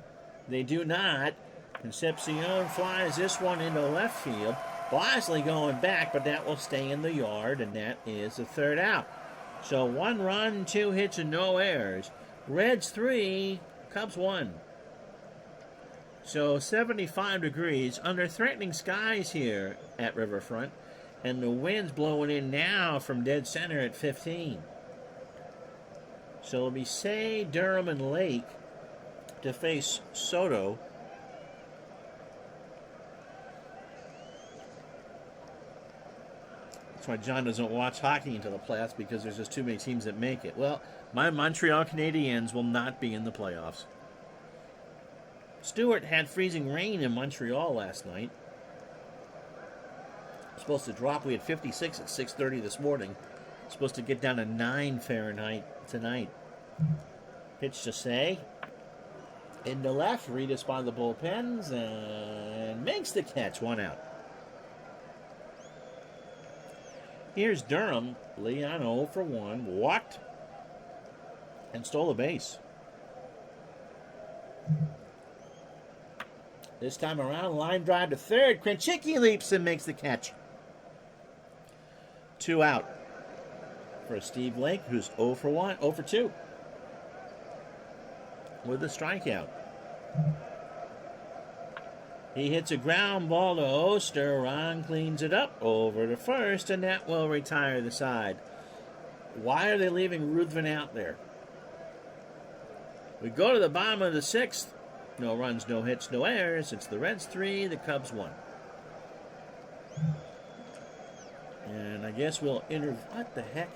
They do not. Concepcion flies this one into left field. Bosley going back, but that will stay in the yard, and that is the 3rd out. So 1 run, 2 hits, and no errors. Reds 3, Cubs 1. So 75 degrees under threatening skies here at Riverfront, and the wind's blowing in now from dead center at 15. So it'll be Say, Durham, and Lake to face Soto. That's why John doesn't watch hockey into the playoffs, because there's just too many teams that make it. Well, my Montreal Canadiens will not be in the playoffs. Stewart had freezing rain in Montreal last night. Supposed to drop. We had 56 at 6:30 this morning. Supposed to get down to 9 Fahrenheit tonight. Pitch to Say. In the left, Rudis by the bullpens and makes the catch. 1 out. Here's Durham. Leon 0 for 1. Walked and stole a base. This time around, line drive to third. Kranchicki leaps and makes the catch. 2 out for Steve Lake, who's 0 for 1, 0 for 2 with a strikeout. He hits a ground ball to Oster. Ron cleans it up over to first, and that will retire the side. Why are they leaving Ruthen out there? We go to the bottom of the 6th. No runs, no hits, no errors. It's the Reds 3, the Cubs 1. And I guess we'll what the heck?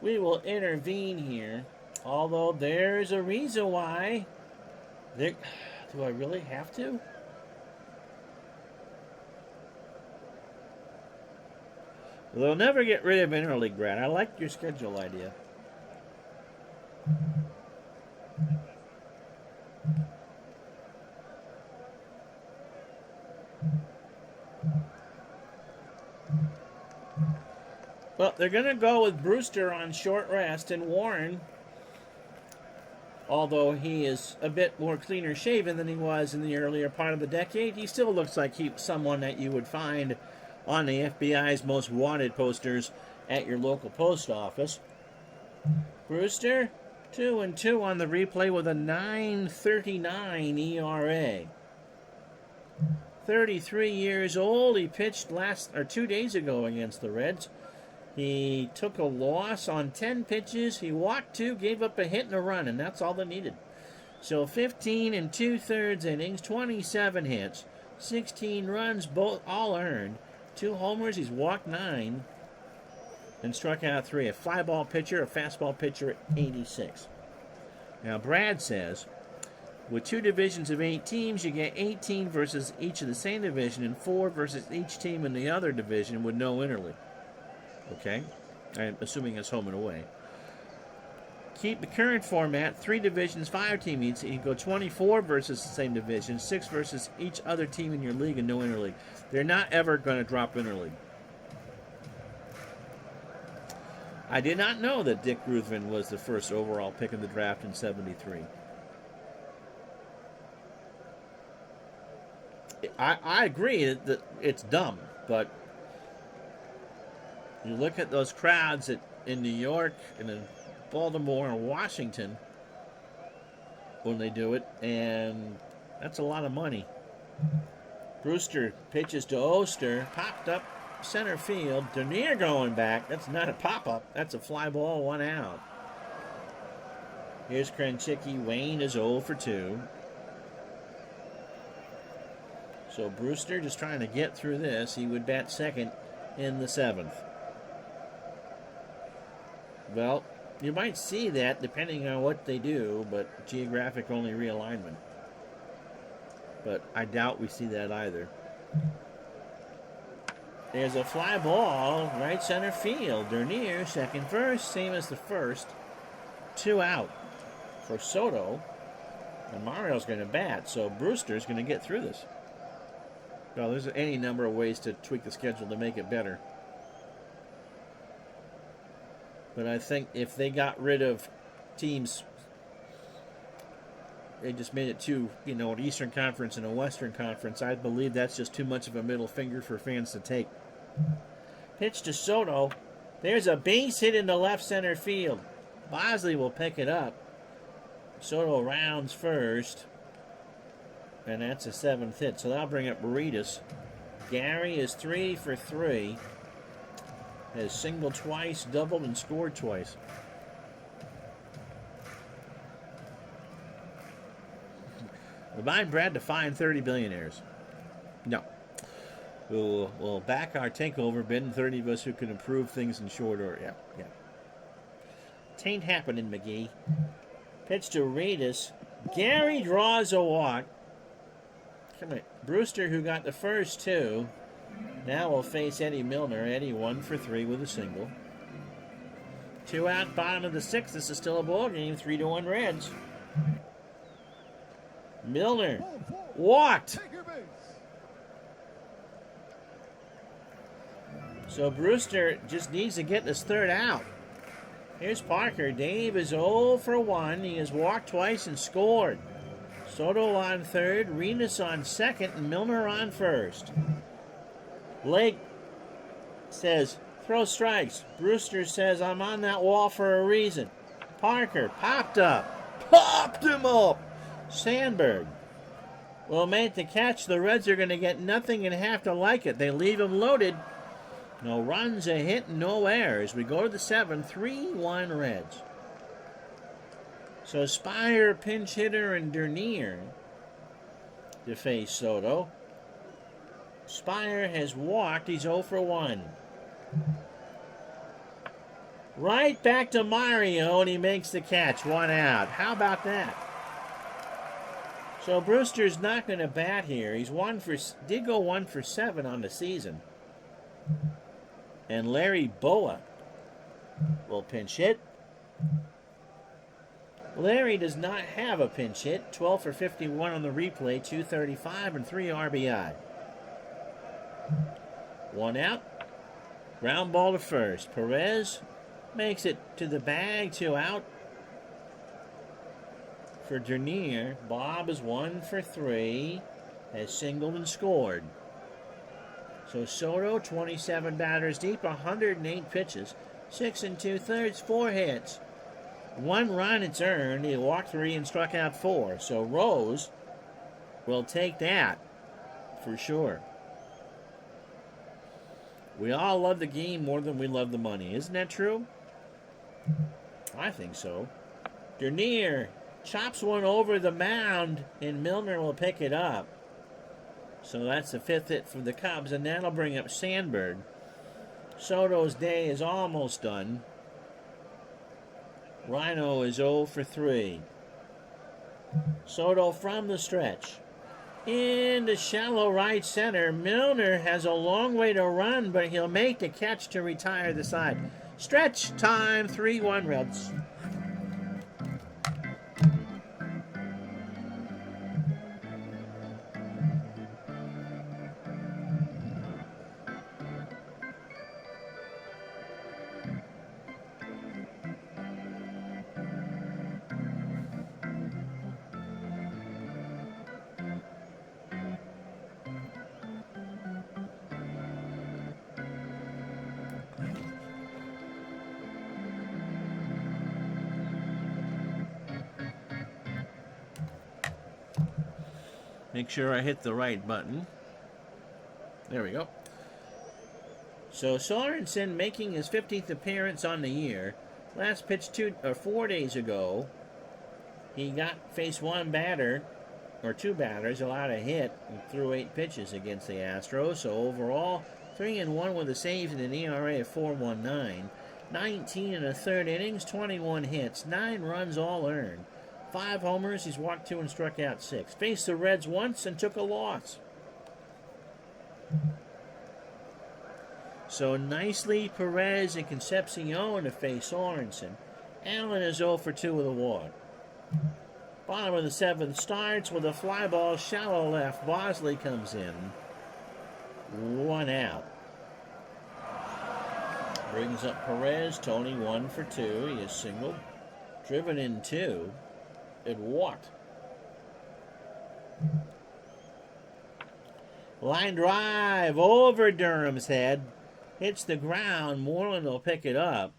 We will intervene here. Although there's a reason why. Do I really have to? They'll never get rid of interleague, Brad. I like your schedule idea. Well, they're going to go with Brewster on short rest, and Warren, although he is a bit more cleaner shaven than he was in the earlier part of the decade, he still looks like he's someone that you would find on the FBI's most wanted posters at your local post office. Brewster, 2-2 on the replay with a 9.39 ERA. 33 years old. He pitched 2 days ago against the Reds. He took a loss on 10 pitches. He walked 2, gave up a hit and a run, and that's all they needed. So 15 2/3 innings, 27 hits, 16 runs, all earned. 2 homers. He's walked 9 and struck out 3. A fly ball pitcher, a fastball pitcher at 86. Now, Brad says, with 2 divisions of 8 teams, you get 18 versus each of the same division and 4 versus each team in the other division with no interleague. Okay? I'm assuming it's home and away. Keep the current format, 3 divisions, 5 team meets. You go 24 versus the same division, 6 versus each other team in your league, and no interleague. They're not ever going to drop interleague. I did not know that Dick Ruthven was the first overall pick in the draft in 73. I agree that it's dumb, but you look at those crowds in New York and in Baltimore and Washington when they do it, and that's a lot of money. Brewster pitches to Oster, popped up center field. Dernier going back. That's not a pop-up. That's a fly ball, 1 out. Here's Krenchicki. Wayne is 0 for 2. So Brewster just trying to get through this. He would bat second in the 7th. Well, you might see that depending on what they do, but geographic only realignment. But I doubt we see that either. There's a fly ball, right center field. Dernier, second first, same as the first. 2 out for Soto. And Mario's going to bat, so Brewster's going to get through this. Well, there's any number of ways to tweak the schedule to make it better. But I think if they got rid of teams, they just made it to, an Eastern Conference and a Western Conference, I believe that's just too much of a middle finger for fans to take. Pitch to Soto. There's a base hit in the left center field. Bosley will pick it up. Soto rounds first. And that's a 7th hit. So that'll bring up Burritos. Gary is 3 for 3. Has singled twice, doubled, and scored twice. Remind Brad to find 30 billionaires. No. We'll back our takeover bid, and 30 of us who can improve things in short order. Yeah. Tain't happening, McGee. Pitch to Reedus. Gary draws a walk. Come on. Brewster, who got the first 2, now will face Eddie Milner. Eddie 1 for 3 with a single. 2 out, bottom of the 6th. This is still a ball game. 3-1 Reds. Milner walked. So Brewster just needs to get this 3rd out. Here's Parker. Dave is 0 for 1. He has walked twice and scored. Soto on 3rd, Reedus on 2nd, and Milner on 1st. Blake says, throw strikes. Brewster says, I'm on that wall for a reason. Parker popped him up. Sandberg will make the catch. The Reds are going to get nothing and have to like it. They leave him loaded. No runs, a hit, no errors. We go to the 7th, 3-1 Reds. So Spire, pinch hitter, and Dernier to face Soto. Spire has walked. He's 0 for 1. Right back to Mario, and he makes the catch. 1 out. How about that? So Brewster's not going to bat here. He's did go 1 for 7 on the season. And Larry Boa will pinch hit. Larry does not have a pinch hit. 12 for 51 on the replay, 235 and 3 RBI. 1 out. Ground ball to first. Perez makes it to the bag, 2 out. For Dernier, Bob is 1 for 3, has singled and scored. So Soto, 27 batters deep, 108 pitches, 6 2/3, 4 hits. 1 run it's earned. He walked 3 and struck out 4. So Rose will take that for sure. We all love the game more than we love the money. Isn't that true? I think so. Dernier chops one over the mound, and Milner will pick it up. So that's the 5th hit for the Cubs, and that'll bring up Sandberg. Soto's day is almost done. Rhino is 0 for 3. Soto from the stretch. Into shallow right center. Milner has a long way to run, but he'll make the catch to retire the side. Stretch time, 3-1 Reds. Make sure I hit the right button. There we go. So Sorensen making his 15th appearance on the year. Last pitch 4 days ago. He faced 1 batter, or 2 batters, allowed a hit, and threw 8 pitches against the Astros. So overall, 3-1 with a save and an ERA of 4.19. 19 1/3 innings, 21 hits, 9 runs all earned. 5 homers, he's walked 2 and struck out 6. Faced the Reds once and took a loss. So nicely Perez and Concepcion to face Sorensen. Allen is 0 for 2 with a walk. Bottom of the 7th starts with a fly ball, shallow left. Bosley comes in. 1 out. Brings up Perez. Tony 1 for 2. He is singled. Driven in 2. It walked. Line drive over Durham's head. Hits the ground. Moreland will pick it up.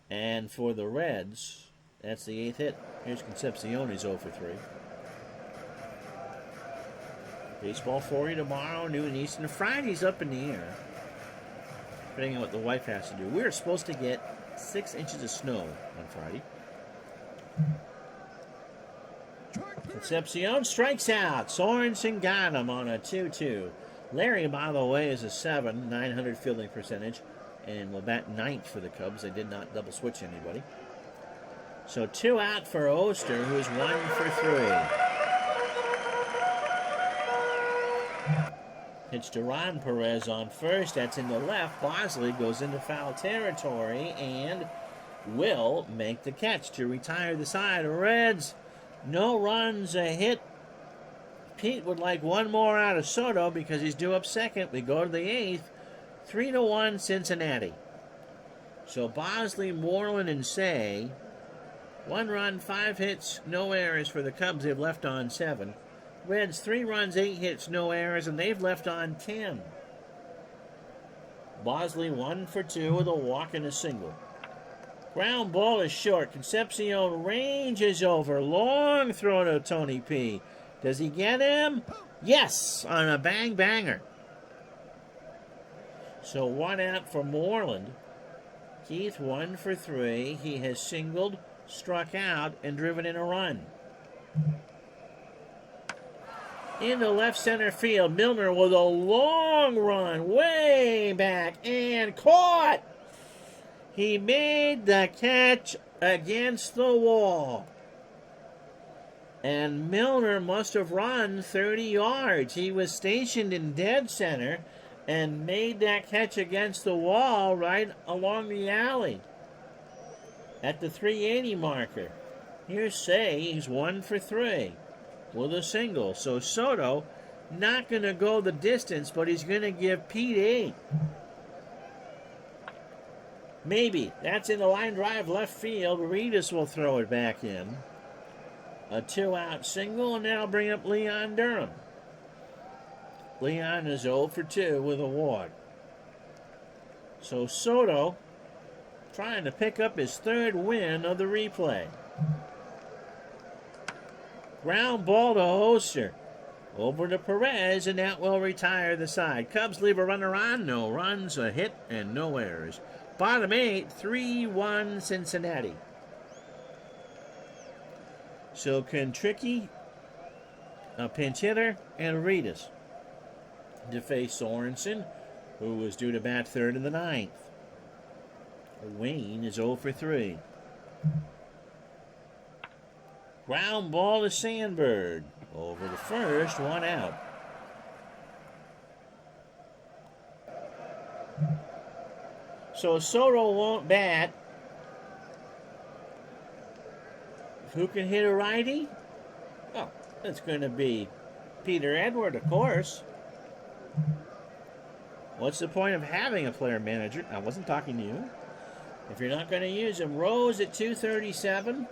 And for the Reds, that's the 8th hit. Here's Concepcion. He's 0 for 3. Baseball for you tomorrow, New and Eastern. Friday's up in the air, depending on what the wife has to do. We're supposed to get 6 inches of snow on Friday. Concepcion strikes out. Sorensen got him on a 2-2. Larry, by the way, is a 7, 900 fielding percentage, and will bat 9th for the Cubs. They did not double switch anybody. So 2 out for Oster, who is 1 for 3. Pitch to Ron Perez on first. That's in the left. Bosley goes into foul territory and will make the catch to retire the side. Reds, no runs, a hit. Pete would like 1 more out of Soto because he's due up second. We go to the 8th. 3-1 Cincinnati. So Bosley, Moreland, and Say. 1 run, 5 hits, no errors for the Cubs. They've left on 7. Reds, 3 runs, 8 hits, no errors, and they've left on 10. Bosley 1 for 2 with a walk and a single. Ground ball is short. Concepcion ranges over. Long throw to Tony P. Does he get him? Yes, on a bang-banger. So 1 out for Moreland. Keith 1 for 3. He has singled, struck out, and driven in a run. Into left center field, Milner with a long run way back and caught. He made the catch against the wall. And Milner must have run 30 yards. He was stationed in dead center and made that catch against the wall right along the alley at the 380 marker. Here's Say, he's 1 for 3 with a single. So Soto not going to go the distance, but he's going to give Pete 8. Maybe. That's in the line drive left field. Rufus will throw it back in. A 2-out single, and now bring up Leon Durham. Leon is 0 for 2 with a walk. So Soto trying to pick up his third win of the replay. Ground ball to Hoster. Over to Perez, and that will retire the side. Cubs leave a runner on. No runs, a hit, and no errors. Bottom 8, 3-1 Cincinnati. So Kontricky, a pinch hitter, and Rufus to face Sorensen, who was due to bat third in the ninth. Wayne is 0 for 3. Ground ball to Sandberg. Over to first, 1 out. So Soto won't bat. Who can hit a righty? Oh, it's going to be Peter Edward, of course. What's the point of having a player manager? I wasn't talking to you. If you're not going to use him, Rose at 237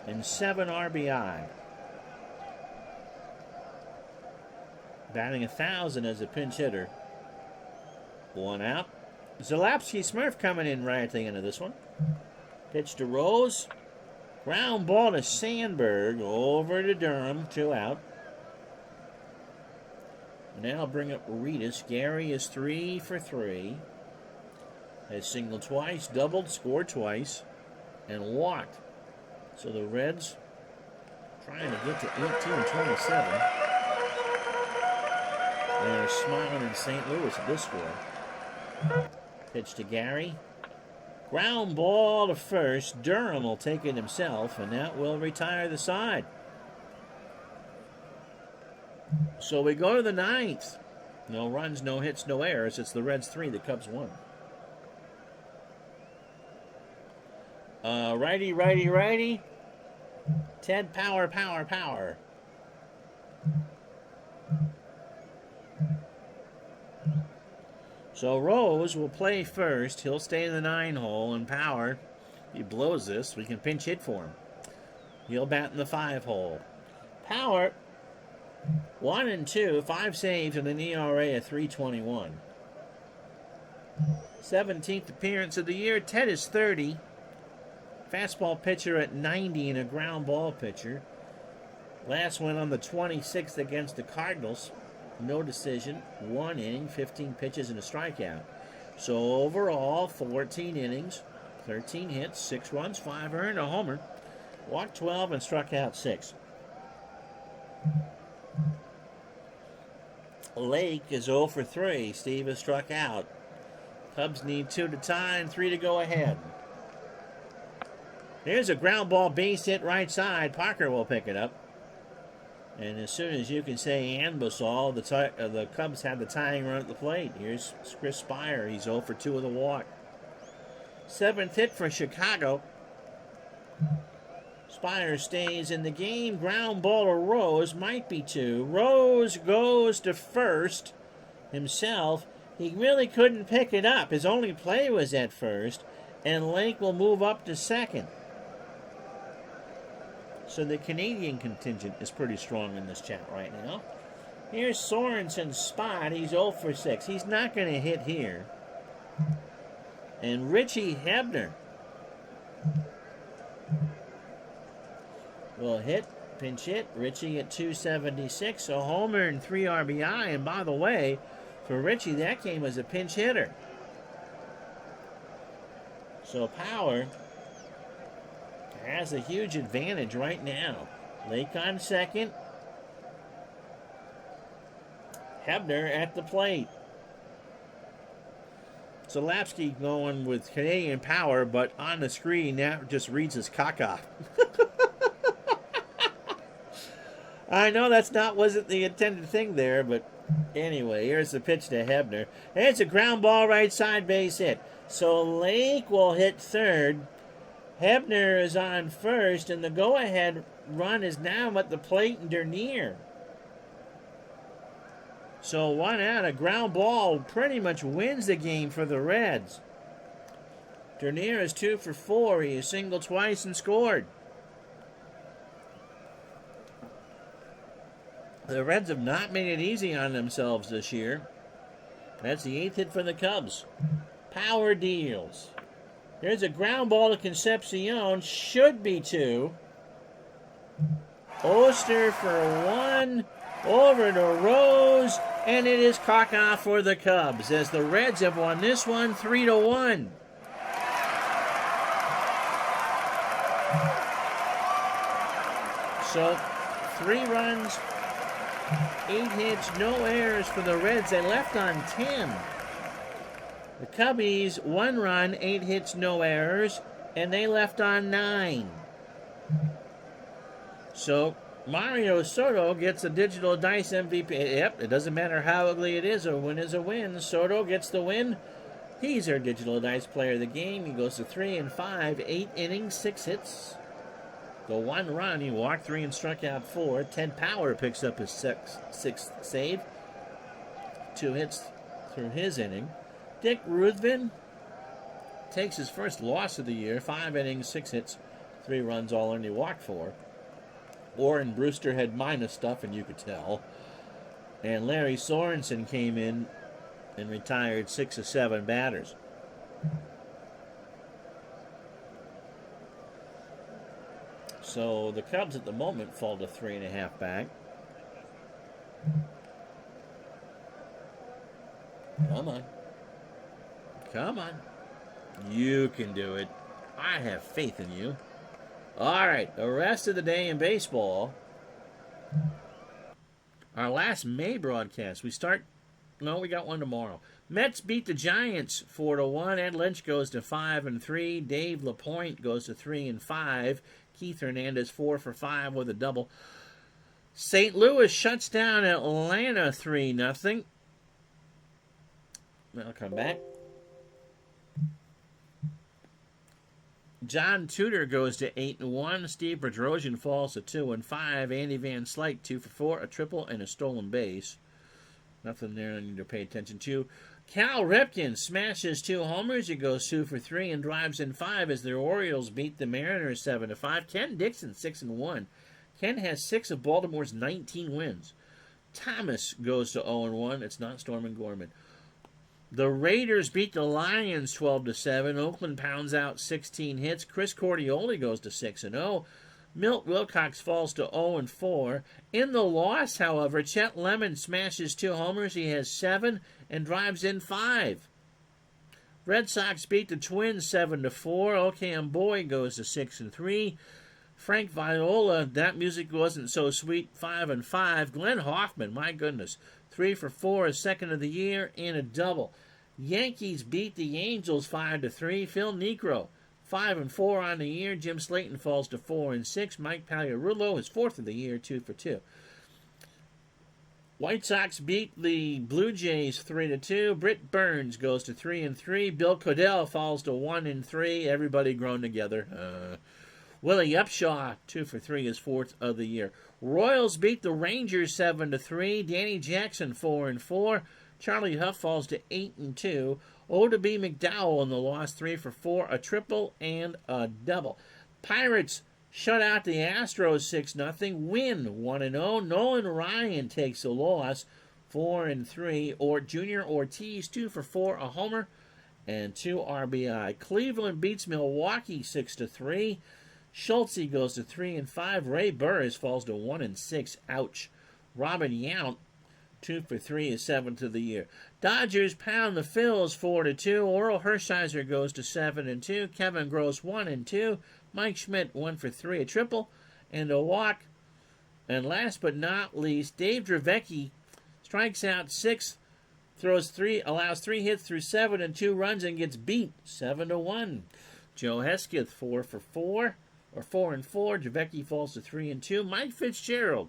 and 7 RBI. Batting 1,000 as a pinch hitter. 1 out. Zalapsky Smurf coming in right at the end of this one. Pitch to Rose. Ground ball to Sandberg. Over to Durham. 2 out. Now bring up Rufus. Gary is 3 for 3. Has singled twice, doubled, scored twice, and walked. So the Reds trying to get to 18-27. They're smiling in St. Louis at this score. Pitch to Gary. Ground ball to first. Durham will take it himself, and that will retire the side. So we go to the ninth. No runs, no hits, no errors. It's the Reds 3, the Cubs 1. Righty, righty, righty. Ted Power, power, power. So Rose will play first. He'll stay in the 9 hole, and Power, if he blows this, we can pinch hit for him. He'll bat in the 5 hole. Power, 1 and 2, 5 saves and an ERA of 3.21. 17th appearance of the year. Ted is 30. Fastball pitcher at 90 and a ground ball pitcher. Last one on the 26th against the Cardinals. No decision, 1 inning, 15 pitches and a strikeout. So overall, 14 innings, 13 hits, 6 runs, 5 earned, a homer. Walked 12 and struck out 6. Lake is 0 for 3. Steve has struck out. Cubs need 2 to tie and 3 to go ahead. There's a ground ball base hit right side. Parker will pick it up. And as soon as you can say Anbasol, the Cubs have the tying run at the plate. Here's Chris Spire. He's 0 for 2 with a walk. 7th hit for Chicago. Spire stays in the game. Ground ball to Rose. Might be 2. Rose goes to first himself. He really couldn't pick it up. His only play was at first. And Lake will move up to second. So the Canadian contingent is pretty strong in this chat right now. Here's Sorensen's spot. He's 0 for 6. He's not going to hit here. And Richie Hebner will hit, pinch hit. Richie at 276. A homer and 3 RBI. And by the way, for Richie, that game was a pinch hitter. So Power has a huge advantage right now. Lake on second. Hebner at the plate. Zalapsky going with Canadian Power, but on the screen that just reads as caca. I know wasn't the intended thing there, but anyway, here's the pitch to Hebner. And it's a ground ball right side base hit. So Lake will hit third. Hebner is on first, and the go-ahead run is now at the plate and Dernier. So 1 out, a ground ball pretty much wins the game for the Reds. Dernier is 2 for 4. He singled twice and scored. The Reds have not made it easy on themselves this year. That's the 8th hit for the Cubs. Power deals. There's a ground ball to Concepcion. Should be 2. Oster for 1. Over to Rose. And it is Kaka for the Cubs as the Reds have won this one 3-1. So 3 runs, 8 hits, no errors for the Reds. They left on 10. The Cubbies, 1 run, 8 hits, no errors, and they left on 9. So Mario Soto gets a digital dice MVP. Yep, it doesn't matter how ugly it is. A win is a win. Soto gets the win. He's our digital dice player of the game. He goes to 3 and 5, 8 innings, 6 hits. The 1 run, he walked 3 and struck out 4. Ted Power picks up his 6th save. 2 hits through his inning. Dick Ruthven takes his first loss of the year. 5 innings, 6 hits, 3 runs, all in. He walked 4. Warren Brewster had minus stuff, and you could tell. And Larry Sorensen came in and retired 6 of 7 batters. So the Cubs at the moment fall to 3.5 back. Come on. Come on. You can do it. I have faith in you. All right, the rest of the day in baseball. Our last May broadcast. We got one tomorrow. Mets beat the Giants 4-1. Ed Lynch goes to 5 and 3. Dave LaPointe goes to 3 and 5. Keith Hernandez 4 for 5 with a double. St. Louis shuts down Atlanta 3-0. I'll come back. John Tudor goes to 8 and 1. Steve Bedrosian falls to 2 and 5. Andy Van Slyke 2 for 4, a triple and a stolen base. Nothing there I need to pay attention to. Cal Ripken smashes 2 homers. He goes 2 for 3 and drives in 5 as the Orioles beat the Mariners 7-5. Ken Dixon 6 and 1. Ken has 6 of Baltimore's 19 wins. Thomas goes to 0 and 1. It's not Stormin Gorman. The Raiders beat the Lions 12-7. Oakland pounds out 16 hits. Chris Cordioli goes to 6 and 0. Milt Wilcox falls to 0 and 4. In the loss, however, Chet Lemon smashes 2 homers. He has 7 and drives in 5. Red Sox beat the Twins 7-4. Ocam Boy goes to 6 and 3. Frank Viola, that music wasn't so sweet, 5 and 5. Glenn Hoffman, my goodness, 3 for 4, a second of the year, and a double. Yankees beat the Angels 5-3. Phil Niekro, 5 and 4 on the year. Jim Slayton falls to 4 and 6. Mike Pagliarulo, his 4th of the year, 2 for 2. White Sox beat the Blue Jays 3-2. Britt Burns goes to 3 and 3. Bill Codell falls to 1 and 3. Everybody grown together. Willie Upshaw, 2 for 3, his 4th of the year. Royals beat the Rangers 7-3. Danny Jackson 4 and 4. Charlie Huff falls to 8 and 2. Oda B. McDowell in the loss 3 for 4, a triple and a double. Pirates shut out the Astros 6-0. Win 1-0. Nolan Ryan takes a loss 4 and 3. Or Junior Ortiz 2 for 4, a homer and 2 RBI. Cleveland beats Milwaukee 6-3. Schultze goes to 3 and 5. Ray Burris falls to 1 and 6. Ouch. Robin Yount 2 for 3, his 7th of the year. Dodgers pound the Phils 4-2. Oral Hershiser goes to 7 and 2. Kevin Gross 1 and 2. Mike Schmidt 1 for 3, a triple and a walk. And last but not least, Dave Dravecky strikes out 6, allows 3 hits through 7 and 2 runs and gets beat 7-1. Joe Hesketh 4 for 4. Or 4 and 4. Dravecky falls to 3 and 2. Mike Fitzgerald,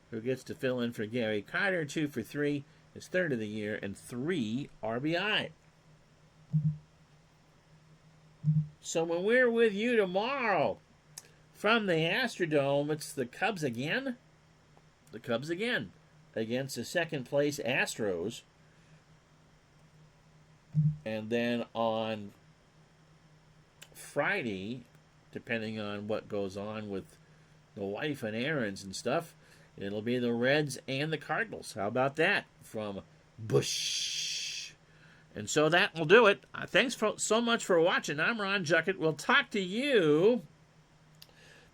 who gets to fill in for Gary Carter, 2 for 3, his 3rd of the year, and 3 RBI. So when we're with you tomorrow from the Astrodome, it's the Cubs again. The Cubs again against the 2nd place Astros. And then on Friday, depending on what goes on with the wife and errands and stuff, it'll be the Reds and the Cardinals. How about that? From Bush. And so that will do it. Thanks so much for watching. I'm Ron Juckett. We'll talk to you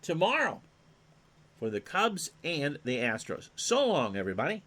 tomorrow for the Cubs and the Astros. So long, everybody.